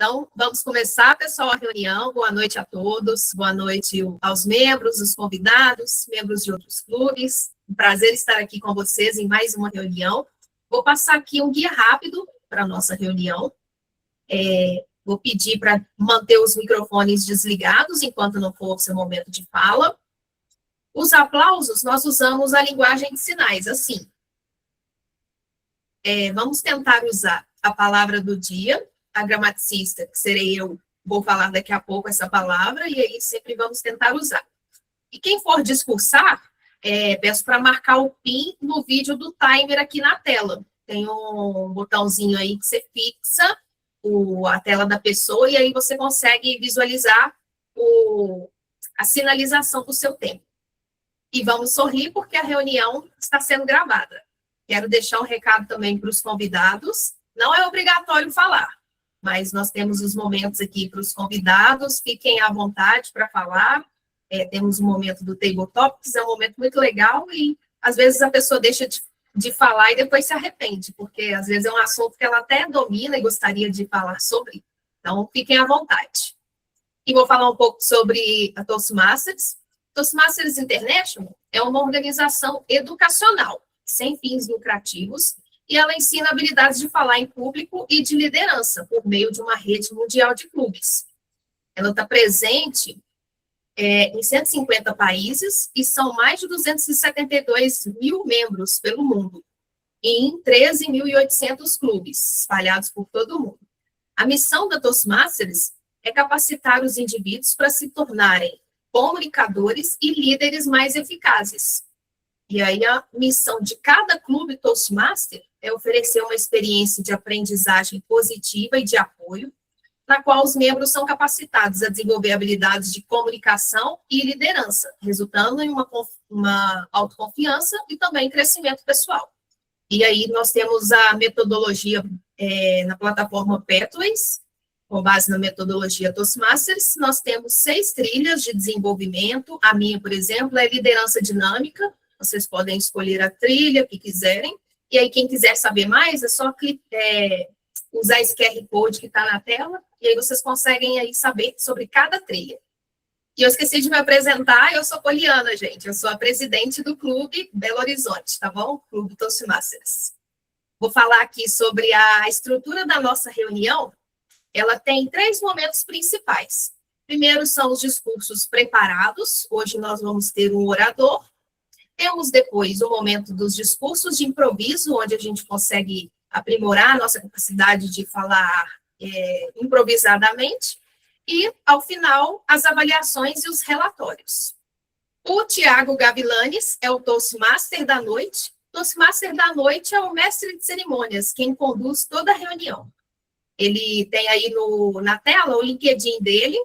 Então, vamos começar, pessoal, a reunião. Boa noite a todos, boa noite aos membros, os convidados, membros de outros clubes. Um prazer estar aqui com vocês em mais uma reunião. Vou passar aqui um guia rápido para a nossa reunião. Vou pedir para manter os microfones desligados enquanto não for o seu momento de fala. Os aplausos, nós usamos a linguagem de sinais, assim. Vamos tentar usar a palavra do dia. A gramaticista, que serei eu, vou falar daqui a pouco essa palavra, e aí sempre vamos tentar usar. E quem for discursar, peço para marcar o PIN no vídeo do timer aqui na tela. Tem um botãozinho aí que você fixa a tela da pessoa, e aí você consegue visualizar a sinalização do seu tempo. E vamos sorrir, porque a reunião está sendo gravada. Quero deixar um recado também para os convidados. Não é obrigatório falar, mas nós temos os momentos aqui para os convidados, fiquem à vontade para falar. Temos um momento do Table Topics, é um momento muito legal, e às vezes a pessoa deixa de falar e depois se arrepende, porque às vezes é um assunto que ela até domina e gostaria de falar sobre. Então, fiquem à vontade. E vou falar um pouco sobre a Toastmasters. Toastmasters International é uma organização educacional, sem fins lucrativos, e ela ensina habilidades de falar em público e de liderança, por meio de uma rede mundial de clubes. Ela está presente em 150 países, e são mais de 272 mil membros pelo mundo, e em 13.800 clubes, espalhados por todo o mundo. A missão da Toastmasters é capacitar os indivíduos para se tornarem comunicadores e líderes mais eficazes. E aí a missão de cada clube Toastmaster é oferecer uma experiência de aprendizagem positiva e de apoio, na qual os membros são capacitados a desenvolver habilidades de comunicação e liderança, resultando em uma autoconfiança e também crescimento pessoal. E aí nós temos a metodologia na plataforma Pathways, com base na metodologia Toastmasters. Nós temos 6 trilhas de desenvolvimento. A minha, por exemplo, é liderança dinâmica. Vocês podem escolher a trilha que quiserem. E aí, quem quiser saber mais, é só usar esse QR Code que está na tela, e aí vocês conseguem aí saber sobre cada trilha. E eu esqueci de me apresentar, eu sou Poliana, gente. Eu sou a presidente do Clube Belo Horizonte, tá bom? Clube Toastmasters. Vou falar aqui sobre a estrutura da nossa reunião. Ela tem 3 momentos principais. Primeiro são os discursos preparados. Hoje nós vamos ter um orador. Temos depois o momento dos discursos de improviso, onde a gente consegue aprimorar a nossa capacidade de falar improvisadamente. E, ao final, as avaliações e os relatórios. O Tiago Gavilanes é o Toastmaster da noite. Toastmaster da noite é o mestre de cerimônias, quem conduz toda a reunião. Ele tem aí na tela o LinkedIn dele.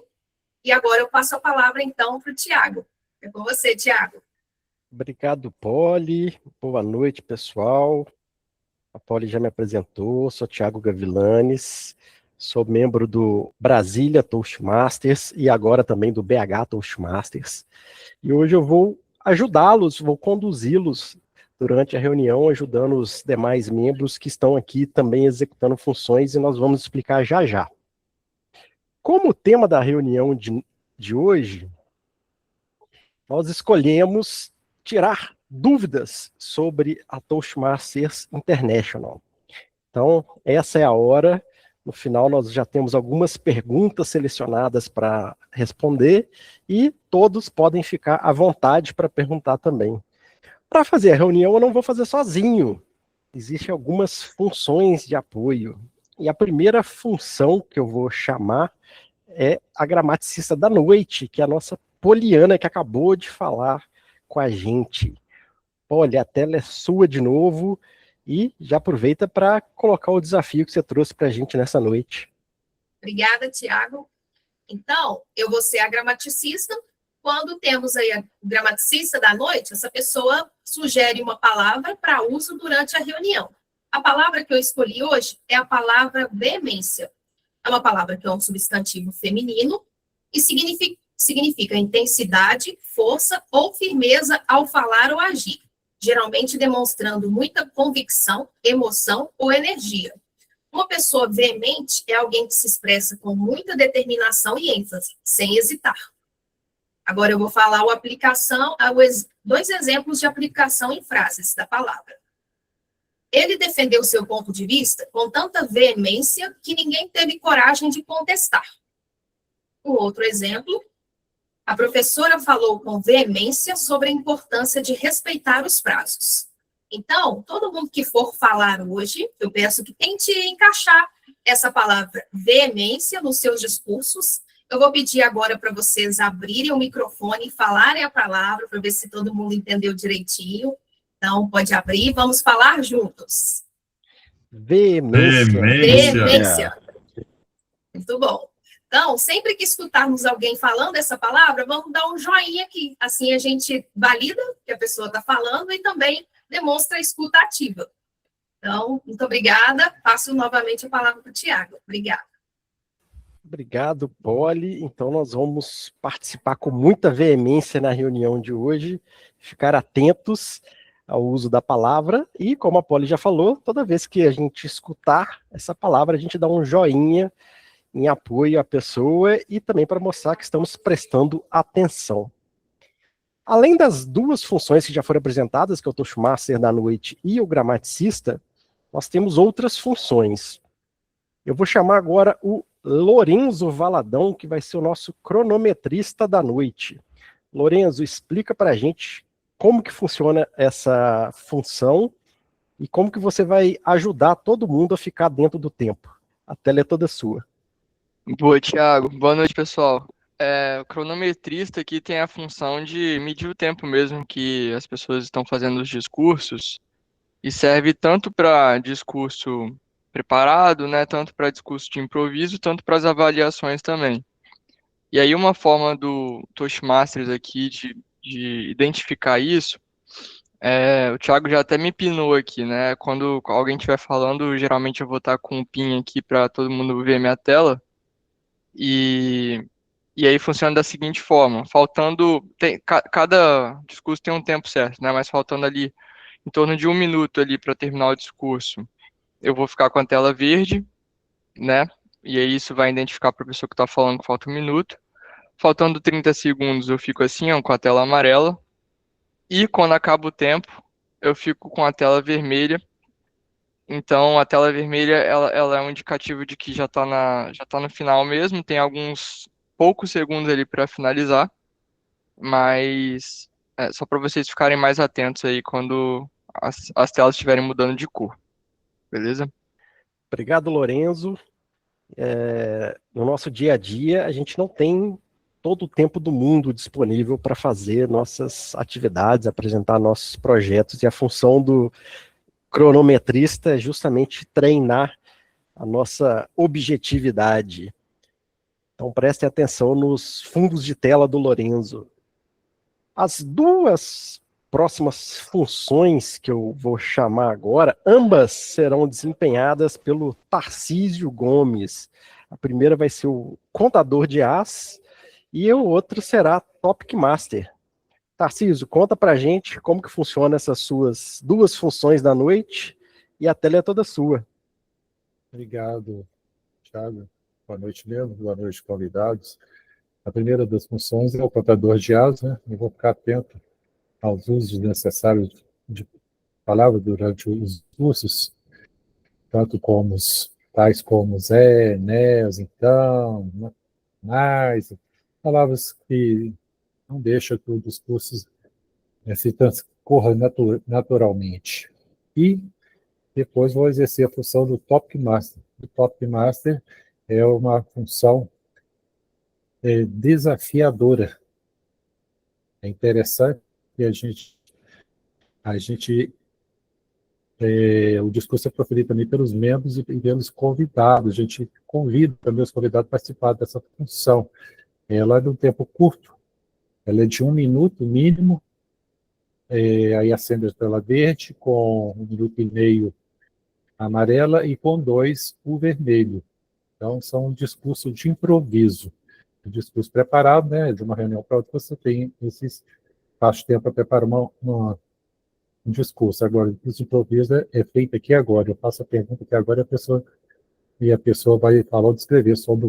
E agora eu passo a palavra, então, para o Tiago. É com você, Tiago. Obrigado, Poli. Boa noite, pessoal. A Poli já me apresentou, sou Tiago Gavilanes, sou membro do Brasília Toastmasters e agora também do BH Toastmasters. E hoje eu vou ajudá-los, vou conduzi-los durante a reunião, ajudando os demais membros que estão aqui também executando funções, e nós vamos explicar já já. Como o tema da reunião de hoje, nós escolhemos tirar dúvidas sobre a Toastmasters International. Então, essa é a hora. No final, nós já temos algumas perguntas selecionadas para responder, e todos podem ficar à vontade para perguntar também. Para fazer a reunião, eu não vou fazer sozinho. Existem algumas funções de apoio. E a primeira função que eu vou chamar é a gramaticista da noite, que é a nossa Poliana, que acabou de falar com a gente. Olha, a tela é sua de novo, e já aproveita para colocar o desafio que você trouxe para a gente nessa noite. Obrigada, Tiago. Então, eu vou ser a gramaticista. Quando temos aí a gramaticista da noite, essa pessoa sugere uma palavra para uso durante a reunião. A palavra que eu escolhi hoje é a palavra veemência. É uma palavra que é um substantivo feminino e significa intensidade, força ou firmeza ao falar ou agir, geralmente demonstrando muita convicção, emoção ou energia. Uma pessoa veemente é alguém que se expressa com muita determinação e ênfase, sem hesitar. Agora eu vou falar dois exemplos de aplicação em frases da palavra. Ele defendeu seu ponto de vista com tanta veemência que ninguém teve coragem de contestar. O outro exemplo, a professora falou com veemência sobre a importância de respeitar os prazos. Então, todo mundo que for falar hoje, eu peço que tente encaixar essa palavra veemência nos seus discursos. Eu vou pedir agora para vocês abrirem o microfone e falarem a palavra, para ver se todo mundo entendeu direitinho. Então, pode abrir, vamos falar juntos. Veemência. Veemência. Muito bom. Então, sempre que escutarmos alguém falando essa palavra, vamos dar um joinha aqui. Assim a gente valida que a pessoa está falando e também demonstra a escuta ativa. Então, muito obrigada. Passo novamente a palavra para o Tiago. Obrigada. Obrigado, Poli. Então, nós vamos participar com muita veemência na reunião de hoje, ficar atentos ao uso da palavra e, como a Poli já falou, toda vez que a gente escutar essa palavra, a gente dá um joinha em apoio à pessoa e também para mostrar que estamos prestando atenção. Além das duas funções que já foram apresentadas, que é o Toastmaster da noite e o gramaticista, nós temos outras funções. Eu vou chamar agora o Lorenzo Valadão, que vai ser o nosso cronometrista da noite. Lorenzo, explica para a gente como que funciona essa função e como que você vai ajudar todo mundo a ficar dentro do tempo. A tela é toda sua. Boa, Thiago. Boa noite, pessoal. O cronometrista aqui tem a função de medir o tempo mesmo que as pessoas estão fazendo os discursos e serve tanto para discurso preparado, né, tanto para discurso de improviso, tanto para as avaliações também. E aí uma forma do Toastmasters aqui de identificar isso, o Thiago já até me pinou aqui, né? Quando alguém estiver falando, geralmente eu vou estar com um pin aqui para todo mundo ver minha tela. E aí funciona da seguinte forma, cada discurso tem um tempo certo, né? Mas faltando ali em torno de 1 minuto ali para terminar o discurso, eu vou ficar com a tela verde, né? E aí isso vai identificar para a pessoa que está falando que falta 1 minuto. Faltando 30 segundos, eu fico assim, ó, com a tela amarela. E quando acaba o tempo, eu fico com a tela vermelha. Então, a tela vermelha, ela é um indicativo de que já tá no final mesmo. Tem alguns poucos segundos ali para finalizar. Mas só para vocês ficarem mais atentos aí quando as telas estiverem mudando de cor. Beleza? Obrigado, Lorenzo. No nosso dia a dia, a gente não tem todo o tempo do mundo disponível para fazer nossas atividades, apresentar nossos projetos, e a função do cronometrista é justamente treinar a nossa objetividade. Então prestem atenção nos fundos de tela do Lorenzo. As duas próximas funções que eu vou chamar agora, ambas serão desempenhadas pelo Tarcísio Gomes. A primeira vai ser o contador de as e o outro será Topic Master. Tarcísio, conta pra gente como que funciona essas suas duas funções da noite e a tela é toda sua. Obrigado, Thiago. Boa noite mesmo, boa noite, convidados. A primeira das funções é o contador de as, né? Eu vou ficar atento aos usos necessários de palavras durante os cursos, tanto como tais como né, então, mais, palavras que não deixam que o discurso se transcorra naturalmente. E depois vou exercer a função do Topic Master. O Topic Master é uma função desafiadora. É interessante que o discurso é proferido também pelos membros e pelos convidados. A gente convida também os convidados a participar dessa função. Ela é de um tempo curto, ela é de 1 minuto mínimo, aí acende a tela verde, com 1 minuto e meio amarela e com 2 o vermelho. Então, são um discurso de improviso. Um discurso preparado, né, de uma reunião para outra, você tem esse espaço-tempo para preparar um discurso. Agora, o discurso de improviso é feito aqui agora. Eu faço a pergunta aqui agora e a pessoa e a pessoa vai falar ou descrever sobre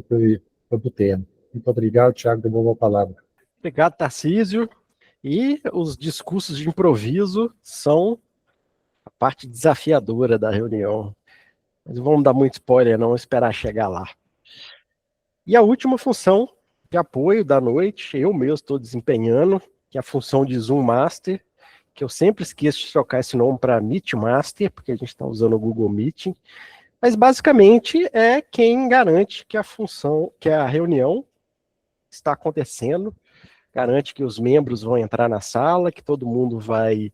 o tema. Muito obrigado, Thiago, devolvo a palavra. Obrigado, Tarcísio. E os discursos de improviso são a parte desafiadora da reunião. Mas não vamos dar muito spoiler, não, esperar chegar lá. E a última função de apoio da noite, eu mesmo estou desempenhando, que é a função de Zoom Master, que eu sempre esqueço de trocar esse nome para Meet Master, porque a gente está usando o Google Meeting. Mas basicamente é quem garante que a reunião está acontecendo, garante que os membros vão entrar na sala, que todo mundo vai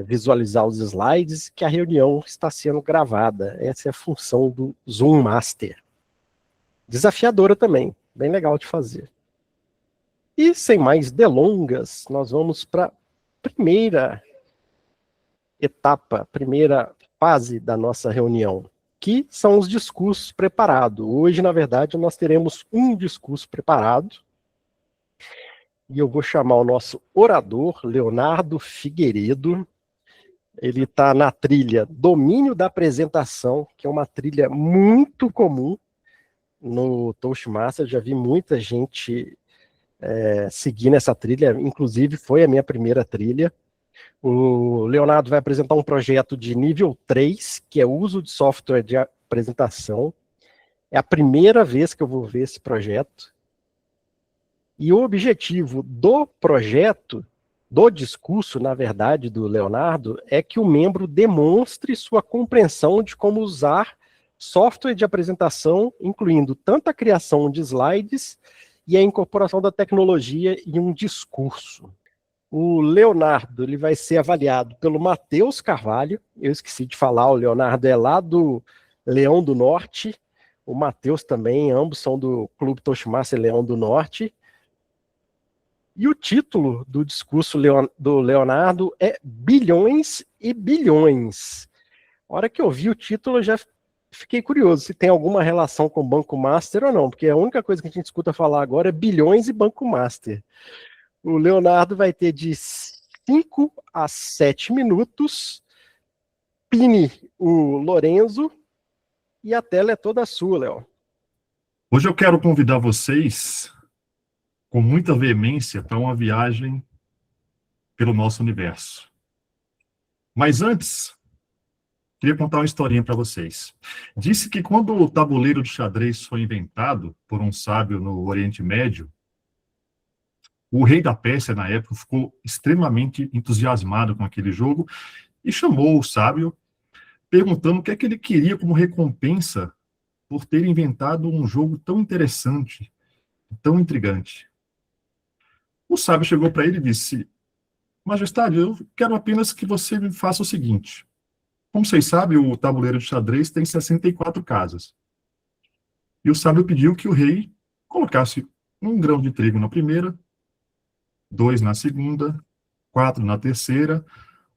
visualizar os slides, que a reunião está sendo gravada. Essa é a função do Zoom Master. Desafiadora também, bem legal de fazer. E sem mais delongas, nós vamos para a primeira etapa, primeira fase da nossa reunião, que são os discursos preparados. Hoje, na verdade, nós teremos um discurso preparado, e eu vou chamar o nosso orador, Leonardo Figueiredo. Ele está na trilha Domínio da Apresentação, que é uma trilha muito comum no Toastmaster. Eu já vi muita gente seguindo essa trilha, inclusive foi a minha primeira trilha. O Leonardo vai apresentar um projeto de nível 3, que é o uso de software de apresentação. É a primeira vez que eu vou ver esse projeto. E o objetivo do projeto, do discurso, na verdade, do Leonardo, é que o membro demonstre sua compreensão de como usar software de apresentação, incluindo tanto a criação de slides e a incorporação da tecnologia em um discurso. O Leonardo ele vai ser avaliado pelo Matheus Carvalho. Eu esqueci de falar, o Leonardo é lá do Leão do Norte, o Matheus também, ambos são do Clube Toastmaster Leão do Norte. E o título do discurso do Leonardo é Bilhões e Bilhões. A hora que eu vi o título, eu já fiquei curioso se tem alguma relação com o Banco Master ou não, porque a única coisa que a gente escuta falar agora é bilhões e Banco Master. O Leonardo vai ter de 5 a 7 minutos. Pine o Lorenzo e a tela é toda sua, Léo. Hoje eu quero convidar vocês com muita veemência para uma viagem pelo nosso universo. Mas antes, queria contar uma historinha para vocês. Disse que quando o tabuleiro de xadrez foi inventado por um sábio no Oriente Médio, o rei da Pérsia, na época, ficou extremamente entusiasmado com aquele jogo e chamou o sábio, perguntando o que é que ele queria como recompensa por ter inventado um jogo tão interessante, tão intrigante. O sábio chegou para ele e disse: Majestade, eu quero apenas que você me faça o seguinte. Como vocês sabem, o tabuleiro de xadrez tem 64 casas. E o sábio pediu que o rei colocasse 1 grão de trigo na primeira, 2 na segunda, 4 na terceira,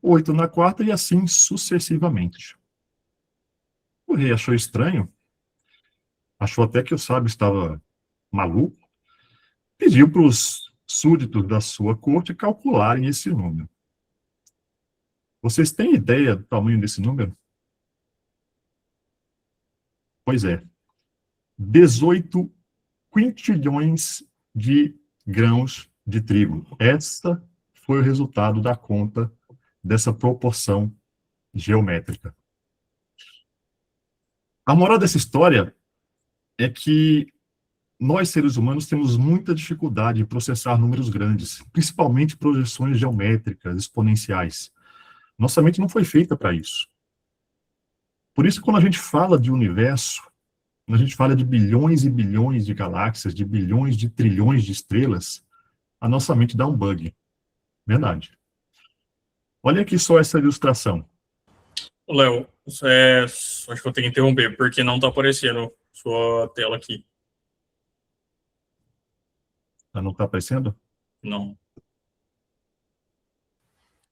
8 na quarta e assim sucessivamente. O rei achou estranho, achou até que o sábio estava maluco, pediu para os súditos da sua corte calcularem esse número. Vocês têm ideia do tamanho desse número? Pois é, 18 quintilhões de grãos de trigo. Essa foi o resultado da conta dessa proporção geométrica. A moral dessa história é que nós, seres humanos, temos muita dificuldade em processar números grandes, principalmente projeções geométricas, exponenciais. Nossa mente não foi feita para isso. Por isso, quando a gente fala de universo, quando a gente fala de bilhões e bilhões de galáxias, de bilhões de trilhões de estrelas, a nossa mente dá um bug. Verdade. Olha aqui só essa ilustração. Léo, acho que eu tenho que interromper, porque não está aparecendo sua tela aqui. Não está aparecendo? Não.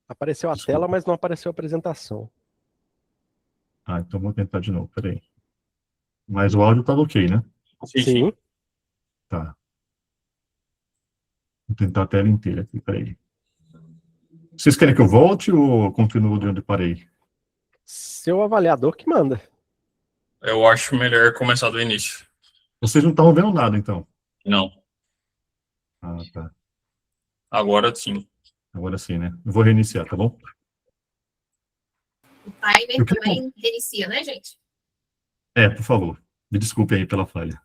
Apareceu a Desculpa. tela, mas não apareceu a apresentação. Então vou tentar de novo, peraí. Mas o áudio estava ok, né? Sim. Tá. Vou tentar a tela inteira aqui, peraí. Vocês querem que eu volte ou continuo de onde parei? Seu avaliador que manda. Eu acho melhor começar do início. Vocês não estavam vendo nada, então. Não, Ah, tá. agora sim. Agora sim, né? Eu vou reiniciar, tá bom? O timer Eu queria... também reinicia, né, gente? Por favor. Me desculpe aí pela falha.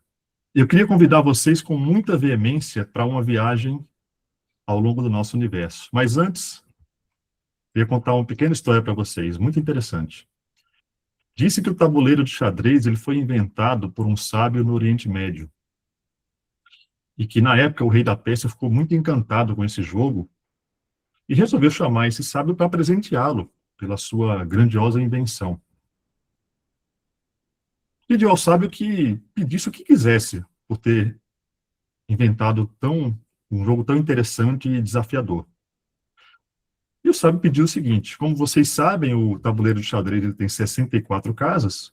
Eu queria convidar vocês com muita veemência para uma viagem ao longo do nosso universo. Mas antes, eu ia contar uma pequena história para vocês, muito interessante. Disse que o tabuleiro de xadrez ele foi inventado por um sábio no Oriente Médio. E que, na época, o rei da Pérsia ficou muito encantado com esse jogo e resolveu chamar esse sábio para presenteá-lo pela sua grandiosa invenção. Pediu ao sábio que pedisse o que quisesse por ter inventado um jogo tão interessante e desafiador. E o sábio pediu o seguinte: como vocês sabem, o tabuleiro de xadrez ele tem 64 casas,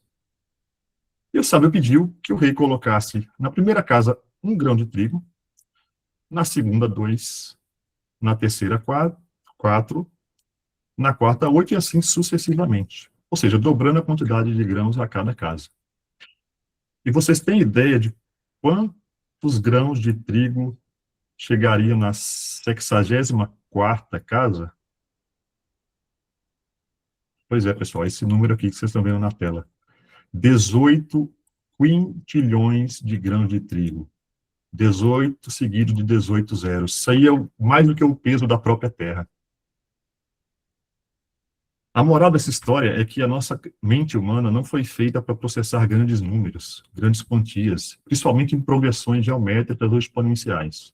e o sábio pediu que o rei colocasse na primeira casa 1 grão de trigo, na segunda 2, na terceira 4, na quarta 8 e assim sucessivamente. Ou seja, dobrando a quantidade de grãos a cada casa. E vocês têm ideia de quantos grãos de trigo chegariam na 64ª casa? Pois é, pessoal, esse número aqui que vocês estão vendo na tela. 18 quintilhões de grãos de trigo. 18 seguido de 18 zeros. Isso aí é mais do que o peso da própria Terra. A moral dessa história é que a nossa mente humana não foi feita para processar grandes números, grandes quantias, principalmente em progressões geométricas ou exponenciais.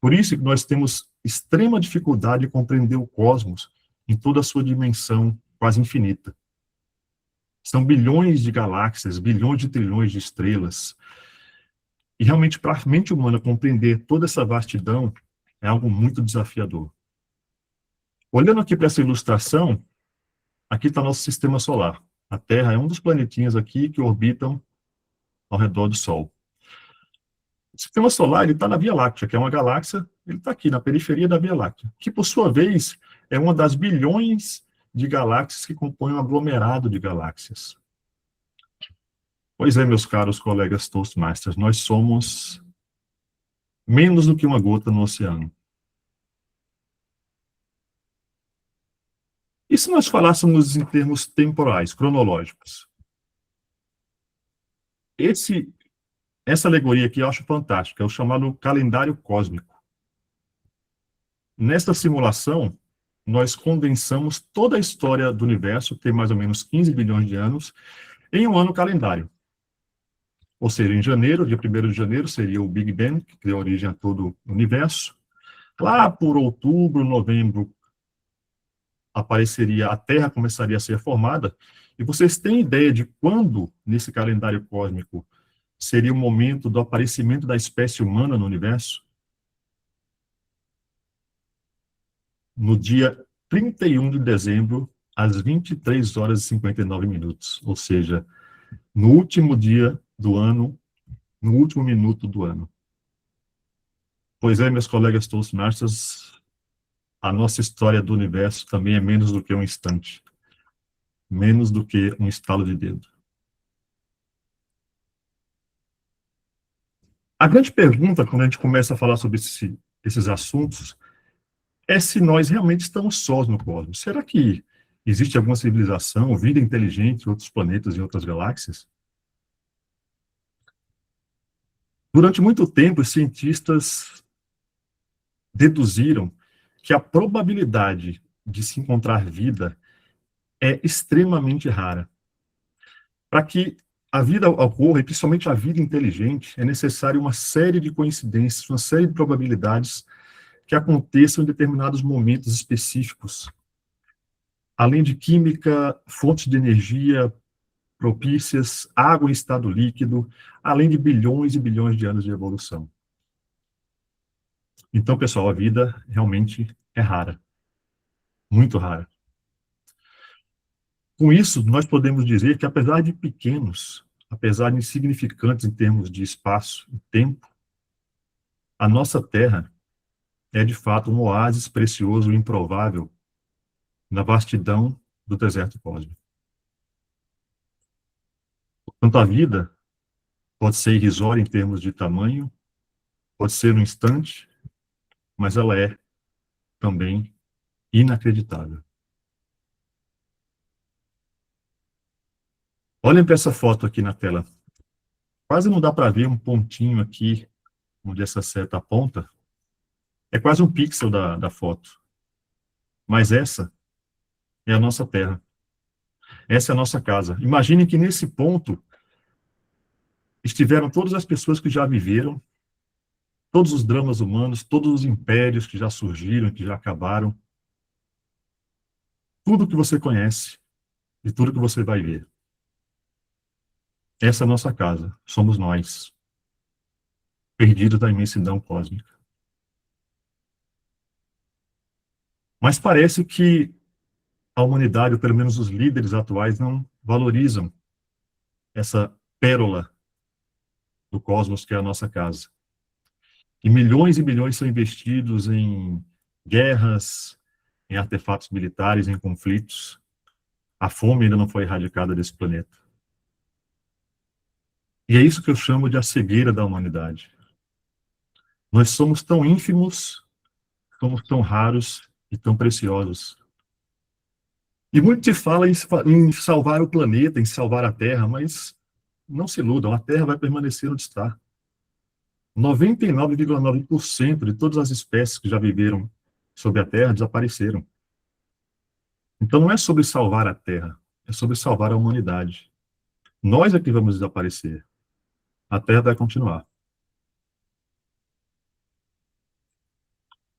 Por isso que nós temos extrema dificuldade de compreender o cosmos em toda a sua dimensão quase infinita. São bilhões de galáxias, bilhões de trilhões de estrelas. E realmente, para a mente humana compreender toda essa vastidão, é algo muito desafiador. Olhando aqui para essa ilustração, aqui está nosso sistema solar. A Terra é um dos planetinhas aqui que orbitam ao redor do Sol. O sistema solar está na Via Láctea, que é uma galáxia, ele está aqui na periferia da Via Láctea, que por sua vez é uma das bilhões de galáxias que compõem um aglomerado de galáxias. Pois é, meus caros colegas Toastmasters, nós somos menos do que uma gota no oceano. E se nós falássemos em termos temporais, cronológicos? Essa alegoria aqui eu acho fantástica, é o chamado calendário cósmico. Nesta simulação, nós condensamos toda a história do universo, que tem mais ou menos 15 bilhões de anos, em um ano calendário. Ou seja, em janeiro, dia 1º de janeiro, seria o Big Bang, que deu origem a todo o universo. Lá por outubro, novembro, apareceria, a Terra começaria a ser formada. E vocês têm ideia de quando, nesse calendário cósmico, seria o momento do aparecimento da espécie humana no universo? No dia 31 de dezembro, às 23 horas e 59 minutos. Ou seja, no último dia do ano, no último minuto do ano. Pois é, meus colegas Toastmasters, a nossa história do universo também é menos do que um instante. Menos do que um estalo de dedo. A grande pergunta, quando a gente começa a falar sobre esses assuntos, é se nós realmente estamos sós no cosmos. Será que existe alguma civilização, vida inteligente em outros planetas e outras galáxias? Durante muito tempo, os cientistas deduziram que a probabilidade de se encontrar vida é extremamente rara. Para que a vida ocorra, e principalmente a vida inteligente, é necessário uma série de coincidências, uma série de probabilidades que aconteçam em determinados momentos específicos. Além de química, fontes de energia propícias, água em estado líquido, além de bilhões e bilhões de anos de evolução. Então, pessoal, a vida realmente é rara. Muito rara. Com isso, nós podemos dizer que, apesar de pequenos, apesar de insignificantes em termos de espaço e tempo, a nossa Terra é, de fato, um oásis precioso e improvável na vastidão do deserto cósmico. Tanto a vida pode ser irrisória em termos de tamanho, pode ser um instante, mas ela é também inacreditável. Olhem para essa foto aqui na tela. Quase não dá para ver um pontinho aqui, onde essa seta aponta. É quase um pixel da foto. Mas essa é a nossa Terra. Essa é a nossa casa. Imaginem que nesse ponto estiveram todas as pessoas que já viveram, todos os dramas humanos, todos os impérios que já surgiram, que já acabaram. Tudo que você conhece e tudo que você vai ver. Essa é a nossa casa. Somos nós, perdidos da imensidão cósmica. Mas parece que a humanidade, ou pelo menos os líderes atuais, não valorizam essa pérola do cosmos que é a nossa casa. E milhões são investidos em guerras, em artefatos militares, em conflitos. A fome ainda não foi erradicada desse planeta. E é isso que eu chamo de a cegueira da humanidade. Nós somos tão ínfimos, somos tão raros e tão preciosos. E muito se fala em salvar o planeta, em salvar a Terra, mas não se iludam, a Terra vai permanecer onde está. 99,9% de todas as espécies que já viveram sobre a Terra desapareceram. Então não é sobre salvar a Terra, é sobre salvar a humanidade. Nós é que vamos desaparecer. A Terra vai continuar.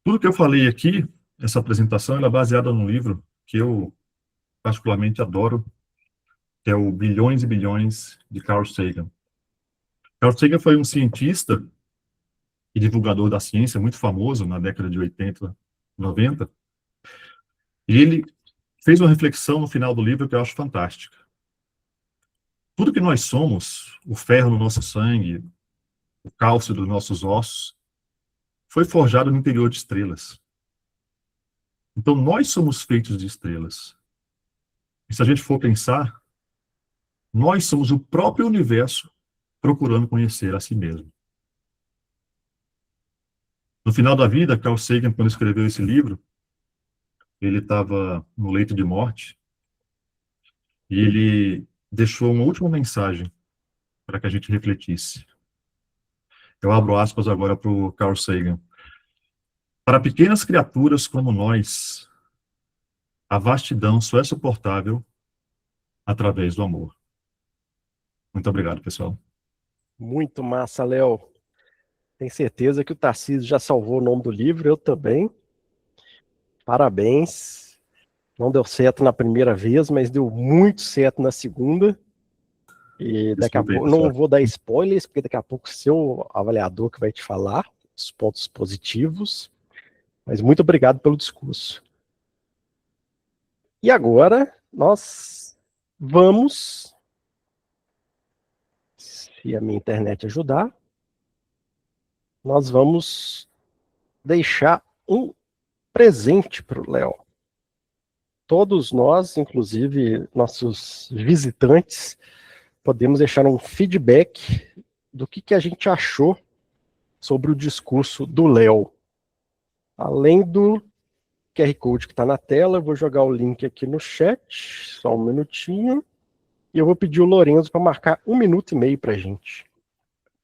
Tudo que eu falei aqui, essa apresentação, ela é baseada num livro que eu particularmente adoro, que é o Bilhões e Bilhões, de Carl Sagan. Carl Sagan foi um cientista e divulgador da ciência muito famoso na década de 80, 90, e ele fez uma reflexão no final do livro que eu acho fantástica. Tudo que nós somos, o ferro no nosso sangue, o cálcio dos nossos ossos, foi forjado no interior de estrelas. Então, nós somos feitos de estrelas. E se a gente for pensar, nós somos o próprio universo procurando conhecer a si mesmo. No final da vida, Carl Sagan, quando escreveu esse livro, ele estava no leito de morte, e ele deixou uma última mensagem para que a gente refletisse. Eu abro aspas agora para o Carl Sagan. Para pequenas criaturas como nós, a vastidão só é suportável através do amor. Muito obrigado, pessoal. Muito massa, Léo. Tenho certeza que o Tarcísio já salvou o nome do livro, eu também. Parabéns. Não deu certo na primeira vez, mas deu muito certo na segunda. E daqui a pouco, não vou dar spoilers, porque daqui a pouco o seu avaliador que vai te falar os pontos positivos. Mas muito obrigado pelo discurso. E agora, nós vamos, se a minha internet ajudar, nós vamos deixar um presente para o Léo. Todos nós, inclusive nossos visitantes, podemos deixar um feedback do que a gente achou sobre o discurso do Léo. Além do QR Code que está na tela, eu vou jogar o link aqui no chat, só um minutinho, e eu vou pedir o Lorenzo para marcar 1 minuto e meio para a gente.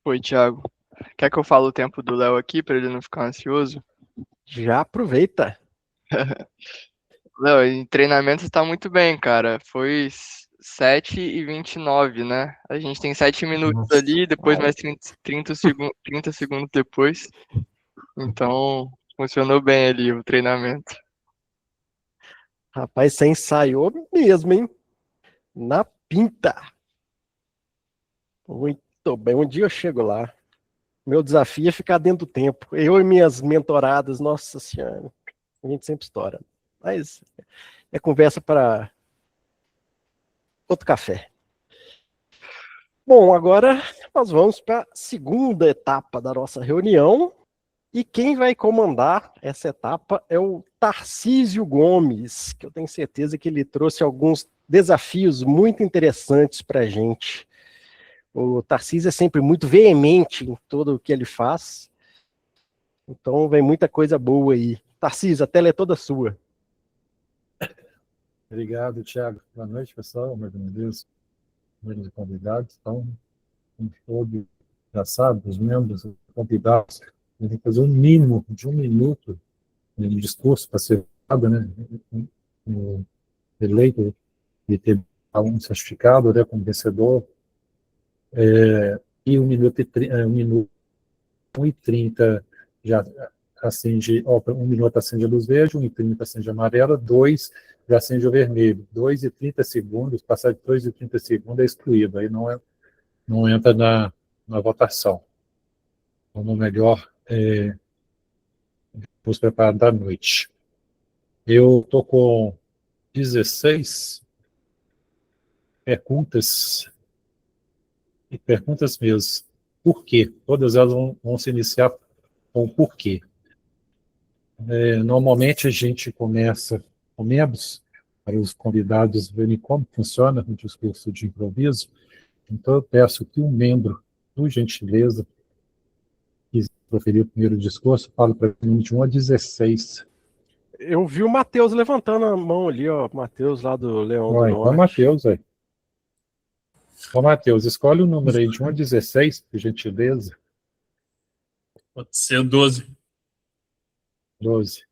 Oi, Thiago. Quer que eu fale o tempo do Léo aqui, para ele não ficar ansioso? Já aproveita. Léo, em treinamento está muito bem, cara. Foi 7h29, né? A gente tem 7 minutos Nossa. ali, depois mais 30 segundos depois. Então, funcionou bem ali o treinamento. Rapaz, você ensaiou mesmo, hein? Na pinta. Muito bem, um dia eu chego lá. Meu desafio é ficar dentro do tempo. Eu e minhas mentoradas, nossa senhora, a gente sempre estoura. Mas é conversa para outro café. Bom, agora nós vamos para a segunda etapa da nossa reunião. E quem vai comandar essa etapa é o Tarcísio Gomes, que eu tenho certeza que ele trouxe alguns desafios muito interessantes para a gente. O Tarcísio é sempre muito veemente em tudo o que ele faz. Então vem muita coisa boa aí. Tarcísio, a tela é toda sua. Obrigado, Thiago. Boa noite, pessoal. Mais uma vez, meus convidados. Então, como todos já sabem, os membros os convidados têm que fazer um mínimo de 1 minuto de discurso para ser dado, né? Eleito e ter um certificado, né, como vencedor. E 1 minuto e 30 já acende, 1 minuto acende a luz verde, 1 e 30 acende a amarela, 2 já acende o vermelho. 2 e 30 segundos, passar de 2 e 30 segundos é excluído, aí não entra na votação. Vamos melhor os preparados da noite. Eu estou com 16 perguntas, e perguntas mesmo. Por quê? Todas elas vão se iniciar com o porquê. Normalmente a gente começa com membros, para os convidados verem como funciona o discurso de improviso. Então eu peço que um membro, por gentileza, que proferir o primeiro discurso, fale para mim de 1 a 16. Eu vi o Matheus levantando a mão ali, ó. Matheus lá do Leão do Então, Norte. Matheus, aí. Ô, Matheus, escolhe o número aí de 1 a 16, por gentileza. Pode ser 12. 12.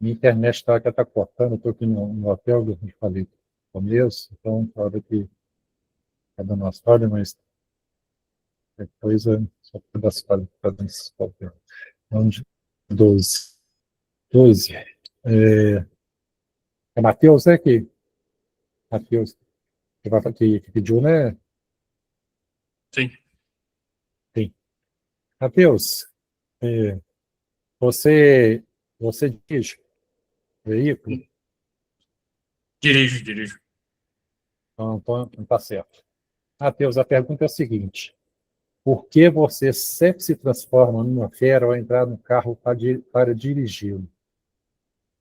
Minha internet está cortando, estou aqui no hotel, que eu falei no começo, então, a hora que está dando umas falhas, mas depois só para dar as falhas para dar esses problemas. Então, 12. 12. É Matheus, né? Matheus, que pediu, né? Sim. Sim. Matheus, você dirige veículo? Dirijo. Então, tá certo. Matheus, a pergunta é a seguinte: por que você sempre se transforma numa fera ao entrar no carro para dirigi-lo?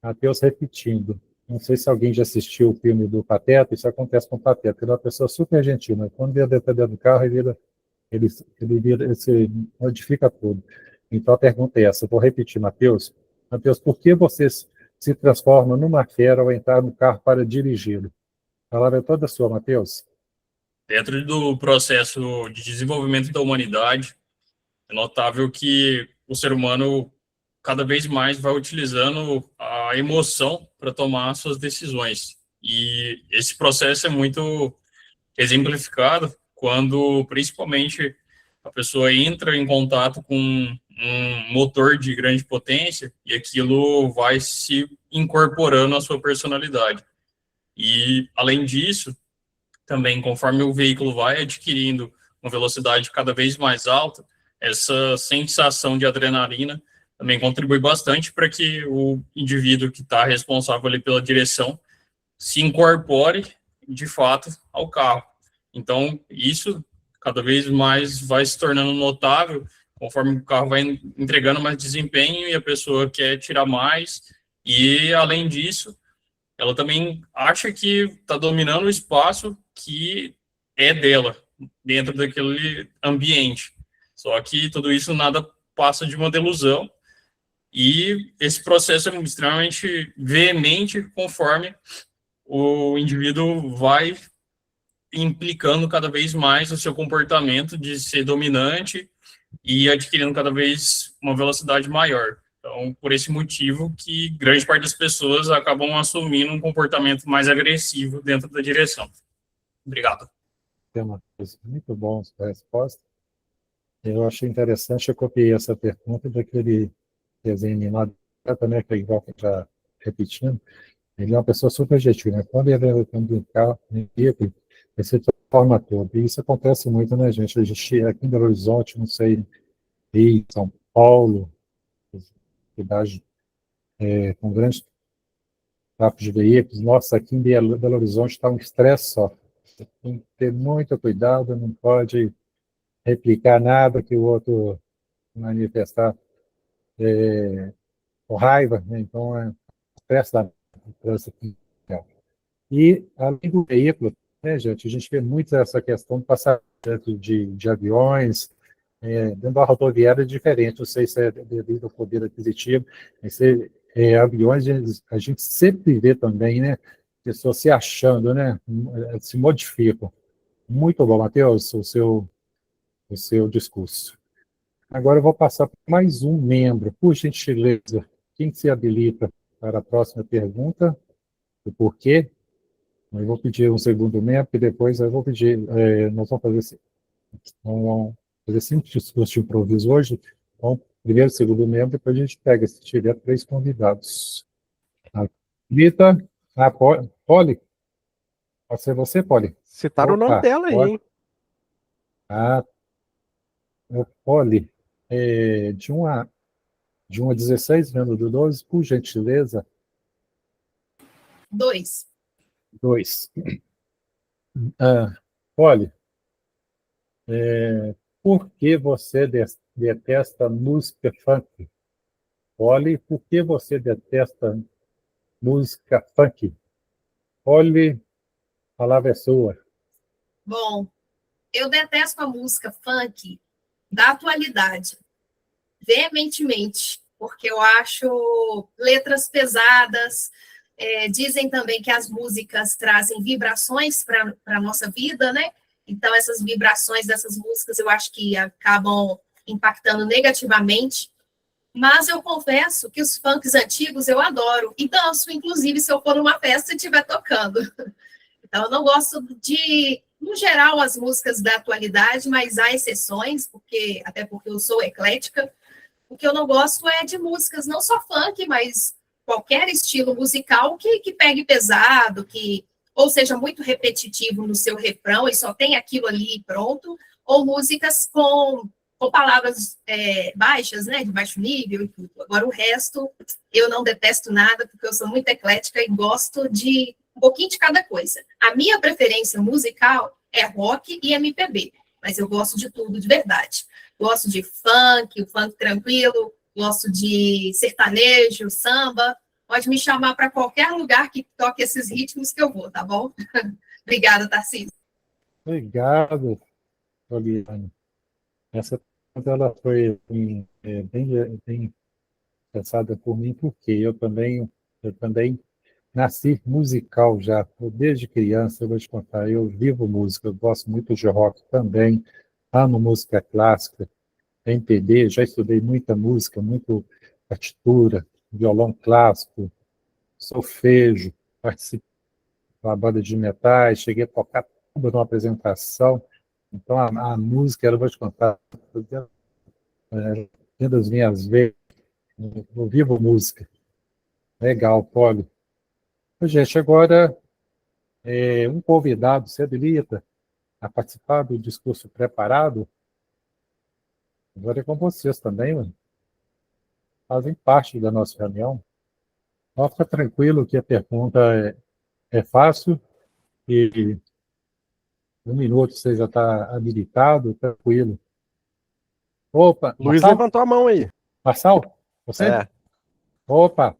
Matheus, repetindo. Não sei se alguém já assistiu o filme do Pateta, isso acontece com o Pateta. Ele é uma pessoa super gentil, mas quando ele entra dentro do carro, ele se modifica tudo. Então a pergunta é essa, eu vou repetir, Matheus. Matheus, por que você se transforma numa fera ao entrar no carro para dirigi-lo? A palavra é toda sua, Matheus. Dentro do processo de desenvolvimento da humanidade, é notável que o ser humano cada vez mais vai utilizando a emoção para tomar suas decisões. E esse processo é muito exemplificado quando, principalmente, a pessoa entra em contato com um motor de grande potência e aquilo vai se incorporando à sua personalidade. E, além disso, também, conforme o veículo vai adquirindo uma velocidade cada vez mais alta, essa sensação de adrenalina também contribui bastante para que o indivíduo que está responsável ali pela direção se incorpore, de fato, ao carro. Então, isso cada vez mais vai se tornando notável, conforme o carro vai entregando mais desempenho e a pessoa quer tirar mais. E, além disso, ela também acha que está dominando o espaço que é dela, dentro daquele ambiente. Só que tudo isso nada passa de uma delusão, e esse processo é extremamente veemente conforme o indivíduo vai implicando cada vez mais o seu comportamento de ser dominante e adquirindo cada vez uma velocidade maior. Então, por esse motivo que grande parte das pessoas acabam assumindo um comportamento mais agressivo dentro da direção. Obrigado. Muito bom a resposta. Eu achei interessante, eu copiei essa pergunta daquele desenho animado, né, que é igual que está repetindo. Ele é uma pessoa super gentil, né? Quando ele entra no carro, ele se transforma todo. E isso acontece muito, né, gente? A gente aqui em Belo Horizonte, não sei, Rio, São Paulo, cidade com grandes tráfego de veículos. Nossa, aqui em Belo Horizonte está um estresse só. Você tem que ter muito cuidado, não pode replicar nada que o outro manifestar com raiva, né? Então é estresse da trânsito. E além do veículo, né, gente, a gente vê muito essa questão de passar dentro de aviões, dentro da rodoviária é diferente, não sei se é devido ao poder aquisitivo, mas aviões a gente sempre vê também, né, pessoas se achando, né, se modificam. Muito bom, Matheus, o seu discurso. Agora eu vou passar para mais um membro, por gentileza, quem se habilita para a próxima pergunta, o porquê? Eu vou pedir um segundo membro, e depois eu vou pedir, nós vamos fazer 5 discursos de improviso hoje. Então, primeiro, segundo membro, depois a gente pega, se tiver 3 convidados. Rita, Poli, pode ser você, Poli? Citaram o nome dela aí, Poli. hein? Poli, de 1 a 16, menos do 12, por gentileza, 2. 2. Poli, por que você detesta música funk? Poli, por que você detesta música funk? Poli, a palavra é sua. Bom, eu detesto a música funk da atualidade, veementemente, porque eu acho letras pesadas. Dizem também que as músicas trazem vibrações para a nossa vida, né? Então, essas vibrações dessas músicas eu acho que acabam impactando negativamente. Mas eu confesso que os funks antigos eu adoro e danço, inclusive, se eu for numa festa e estiver tocando. Então, eu não gosto no geral, as músicas da atualidade, mas há exceções, até porque eu sou eclética. O que eu não gosto é de músicas, não só funk, mas qualquer estilo musical que pegue pesado, ou seja muito repetitivo no seu refrão e só tem aquilo ali e pronto, ou músicas com palavras baixas, né, de baixo nível e tudo. Agora, o resto, eu não detesto nada, porque eu sou muito eclética e gosto de um pouquinho de cada coisa. A minha preferência musical é rock e MPB, mas eu gosto de tudo de verdade. Gosto de funk, o funk tranquilo, gosto de sertanejo, samba. Pode me chamar para qualquer lugar que toque esses ritmos que eu vou, tá bom? Obrigada, Tarcísio. Obrigado, Poliana. Essa pergunta ela foi bem pensada por mim, porque eu também nasci musical já. Desde criança, eu vou te contar, eu vivo música, eu gosto muito de rock também, amo música clássica, MPB, já estudei muita música, muito partitura, violão clássico, solfejo, participei de uma banda de metais, cheguei a tocar tudo numa apresentação. Então, a música, eu vou te contar, dentro das minhas veias, eu vivo música. Legal, Poli. Gente, agora, um convidado se habilita a participar do discurso preparado. Agora é com vocês também, mano. Fazem parte da nossa reunião. Então, fica tranquilo que a pergunta é fácil e 1 minuto você já está habilitado, tranquilo. Opa, Luiz Marçal? levantou a mão aí. Marçal, você? É. Opa,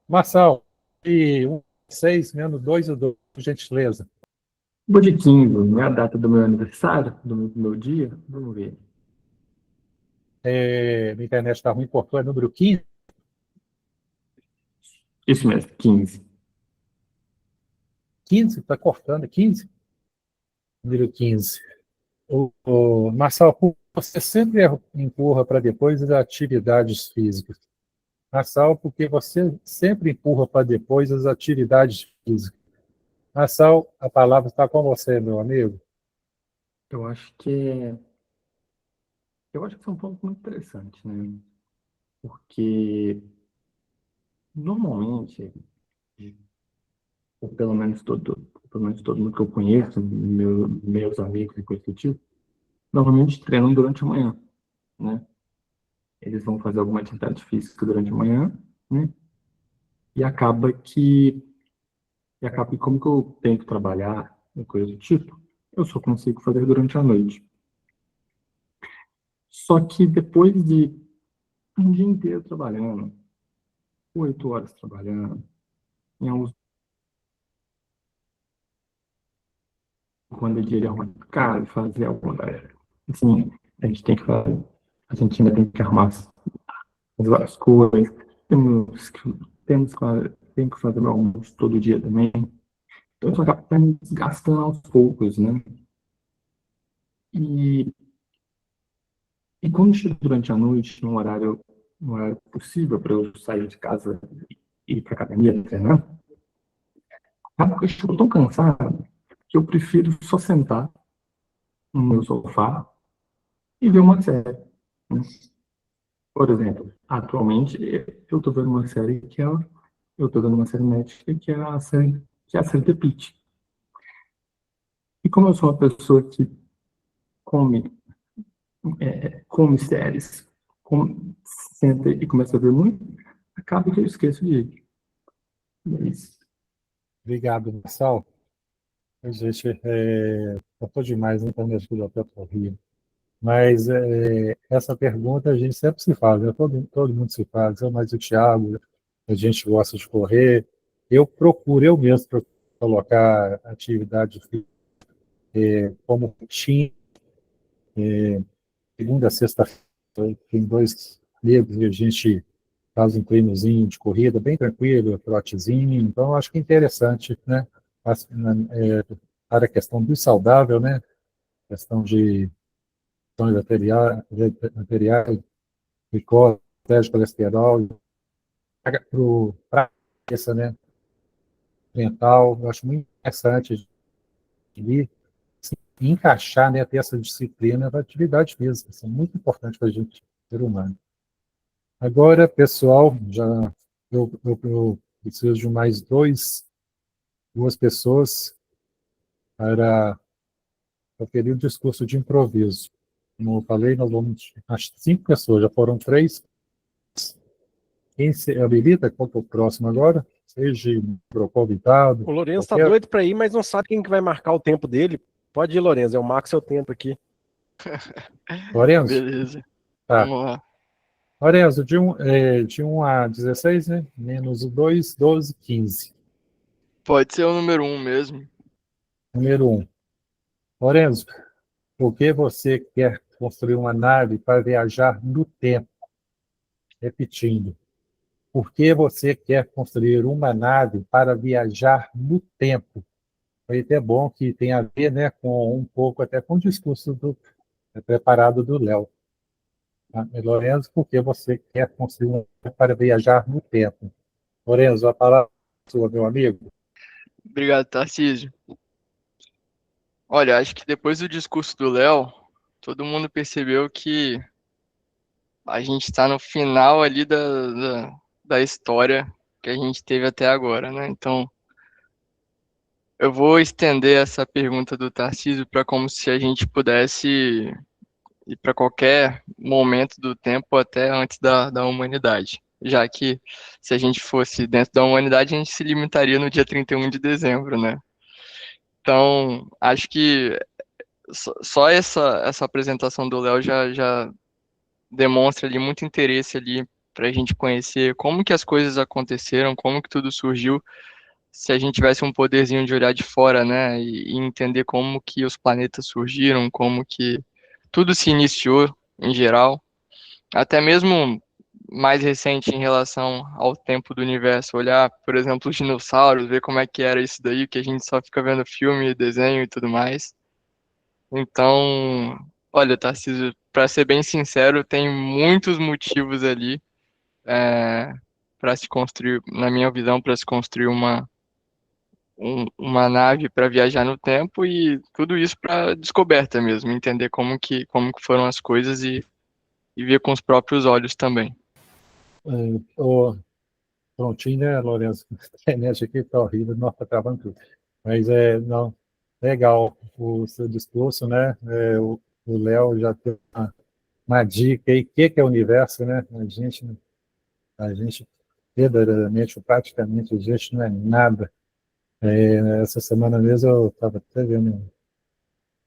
Marçal. E 6 menos 2 e 2, por gentileza. Vou de 15, não é a data do meu aniversário, do meu dia? Vamos ver. Minha internet está ruim, cortou, é número 15? Isso mesmo, 15. 15? Está cortando, 15? Número 15. Marçal, você sempre empurra para depois as atividades físicas. Marçal, porque você sempre empurra para depois as atividades físicas. Marçal, a palavra está com você, meu amigo. Eu acho que é um ponto muito interessante, né? Porque normalmente, ou pelo menos todo mundo que eu conheço, meus amigos e coisa do tipo, normalmente treinam durante a manhã, né? Eles vão fazer alguma atividade física durante a manhã, né? E acaba que como que eu tenho que trabalhar, e coisa do tipo, eu só consigo fazer durante a noite. Só que depois de um dia inteiro trabalhando, 8 horas trabalhando, em alguns quando é dia de arrumar casa, fazer alguma tarefa. Assim, a gente tem que fazer, a gente ainda tem que arrumar as coisas, tem que fazer meu almoço todo dia também. Então, isso acaba me desgastando aos poucos, né? E, e quando chega durante a noite, num horário possível para eu sair de casa e ir para academia treinar, acaba que eu estou tão cansado que eu prefiro só sentar no meu sofá e ver uma série, né? Por exemplo, atualmente eu estou vendo uma série eu estou vendo uma série médica que é a série The Pitt. E como eu sou uma pessoa que come, come séries, senta e começa a ver muito, acaba que eu esqueço de ir. É isso. Obrigado, Marcelo. Gente, eu estou demais, então me ajuda até para rir. Mas essa pergunta a gente sempre se faz, né? Todo mundo se faz, mas o Thiago, a gente gosta de correr. Eu mesmo procuro colocar atividade física como rotina, segunda a sexta-feira, tem 2 amigos e a gente faz um treinozinho de corrida bem tranquilo, trotezinho. Então, eu acho que é interessante, né? Para a questão do saudável, né? Questão de questões arteriais, glicose, colesterol, para a cabeça, né? Mental. Eu acho muito interessante de encaixar, né? Ter essa disciplina da atividade física. Isso é muito importante para a gente, ser humano. Agora, pessoal, eu preciso de mais duas pessoas para proferir o discurso de improviso. Como eu falei, nós vamos, as 5 pessoas, já foram 3. Quem se habilita, qual que é o próximo agora? Seja convidado. O Lourenço tá doido para ir, mas não sabe quem que vai marcar o tempo dele. Pode ir, Lourenço, eu marco seu tempo aqui. Lourenço? Beleza. Tá. Vamos lá. Lourenço, de 1 a 16, né? Menos o 2, 12, 15. Pode ser o número 1 mesmo. Número 1. Lourenço, por que você quer construir uma nave para viajar no tempo? Repetindo. Por que você quer construir uma nave para viajar no tempo? Foi até bom que tem a ver, né, com um pouco até com o discurso preparado do Léo. Tá? Lorenzo, por que você quer construir uma nave para viajar no tempo? Lorenzo, a palavra é sua, meu amigo. Obrigado, Tarcísio. Olha, acho que depois do discurso do Léo, todo mundo percebeu que a gente está no final ali da história que a gente teve até agora, né? Então, eu vou estender essa pergunta do Tarcísio para como se a gente pudesse ir para qualquer momento do tempo até antes da humanidade. Já que se a gente fosse dentro da humanidade, a gente se limitaria no dia 31 de dezembro, né? Então, acho que só essa apresentação do Léo já demonstra ali muito interesse ali para a gente conhecer como que as coisas aconteceram, como que tudo surgiu, se a gente tivesse um poderzinho de olhar de fora, né, e entender como que os planetas surgiram, como que tudo se iniciou em geral, até mesmo mais recente em relação ao tempo do universo, olhar, por exemplo, os dinossauros, ver como é que era isso daí, que a gente só fica vendo filme, desenho e tudo mais. Então, olha, Tarcísio, para ser bem sincero, tem muitos motivos ali para se construir, na minha visão, para se construir uma nave para viajar no tempo e tudo isso para descoberta mesmo, entender como que foram as coisas e ver com os próprios olhos também. Tô prontinho, né, Lourenço? A internet aqui está horrível, não está travando tudo. Mas, não, legal o seu discurso, né? O Léo já deu uma dica aí, o que é o universo, né? A gente verdadeiramente, praticamente, a gente não é nada. Essa semana mesmo eu estava até vendo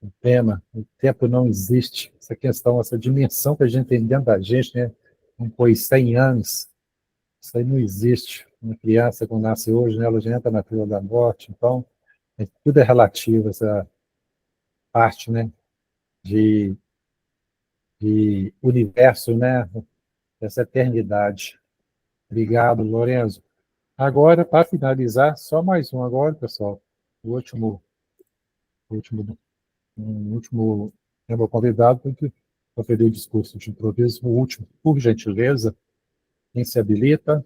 um tema, o tempo não existe. Essa questão, essa dimensão que a gente tem dentro da gente, né? Um coisa 100 anos, isso aí não existe. Uma criança, quando nasce hoje, né, ela já entra na fila da morte, então tudo é relativo, parte, né, de, de universo, né, dessa eternidade. Obrigado, Lorenzo. Agora, para finalizar, só mais um agora, pessoal. O último, um último meu convidado para proferir o discurso de improviso. O último, por gentileza, quem se habilita?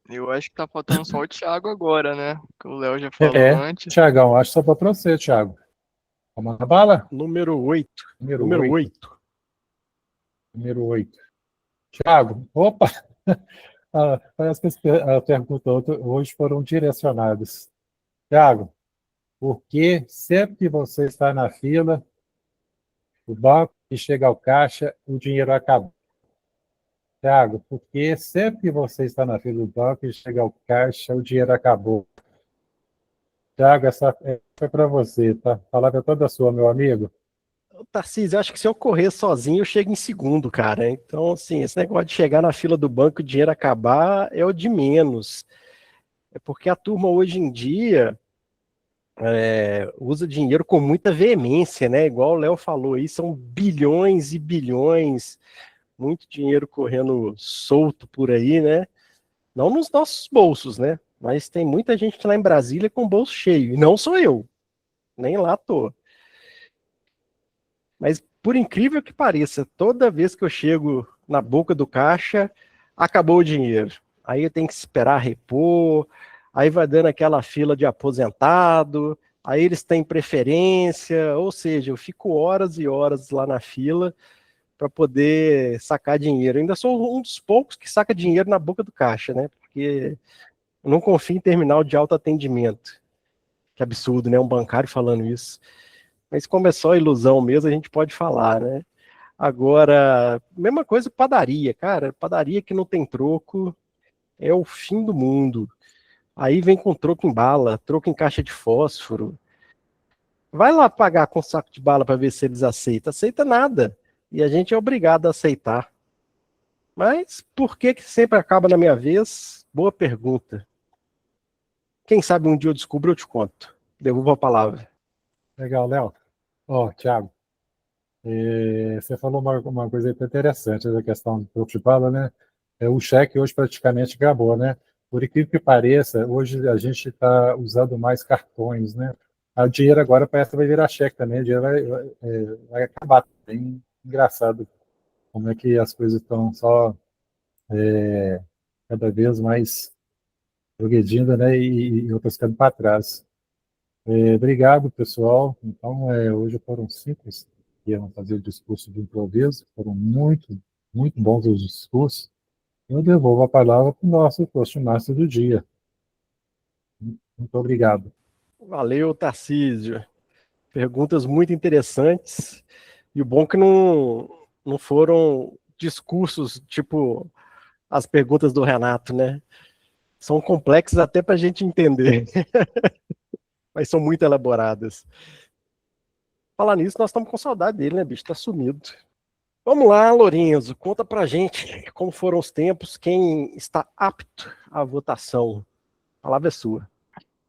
Eu acho que tá faltando só o Thiago agora, né? Que o Léo já falou antes. Tiagão, acho que só para você, Thiago. Vamos na bala? Número 8. Número Número 8. 8. Número 8. Tiago, opa! Parece que as perguntas hoje foram direcionadas. Tiago, por que sempre que você está na fila, o banco e chega ao caixa, o dinheiro acabou? Tiago, por que sempre que você está na fila do banco e chega ao caixa, o dinheiro acabou? Tiago, essa foi para você, tá? A palavra é toda sua, meu amigo. Tarcísio, eu acho que se eu correr sozinho, eu chego em segundo, cara. Então, assim, esse negócio de chegar na fila do banco e o dinheiro acabar é o de menos. É porque a turma hoje em dia usa dinheiro com muita veemência, né? Igual o Léo falou aí, são bilhões e bilhões, muito dinheiro correndo solto por aí, né? Não nos nossos bolsos, né? Mas tem muita gente lá em Brasília com o bolso cheio. E não sou eu. Nem lá tô. Mas por incrível que pareça, toda vez que eu chego na boca do caixa, acabou o dinheiro. Aí eu tenho que esperar repor, aí vai dando aquela fila de aposentado, aí eles têm preferência, ou seja, eu fico horas e horas lá na fila para poder sacar dinheiro. Eu ainda sou um dos poucos que saca dinheiro na boca do caixa, né? Porque eu não confio em terminal de autoatendimento. Que absurdo, né? Um bancário falando isso. Mas como é só ilusão mesmo, a gente pode falar, né? Agora, mesma coisa padaria, cara. Padaria que não tem troco é o fim do mundo. Aí vem com troco em bala, troco em caixa de fósforo. Vai lá pagar com saco de bala para ver se eles aceitam. Aceita nada. E a gente é obrigado a aceitar. Mas por que sempre acaba na minha vez? Boa pergunta. Quem sabe um dia eu descubro, eu te conto. Devolvo a palavra. Legal, Léo. Ó, Thiago, você falou uma coisa aí interessante, a questão do troco de bala, né? O cheque hoje praticamente acabou, né? Por incrível que pareça, hoje a gente está usando mais cartões, né? O dinheiro agora parece que vai virar cheque também, o dinheiro vai acabar. Bem engraçado como é que as coisas estão só cada vez mais progredindo, né? E outras ficando para trás. Obrigado, pessoal. Então, hoje foram 5 que iam fazer o discurso de improviso, foram muito, muito bons os discursos. Eu devolvo a palavra para o nosso Toastmaster do dia. Muito obrigado. Valeu, Tarcísio. Perguntas muito interessantes. E o bom é que não foram discursos tipo as perguntas do Renato, né? São complexas até para a gente entender. Mas são muito elaboradas. Falar nisso, nós estamos com saudade dele, né, bicho? Tá sumido. Vamos lá, Lorenzo, conta pra gente como foram os tempos, quem está apto à votação. A palavra é sua.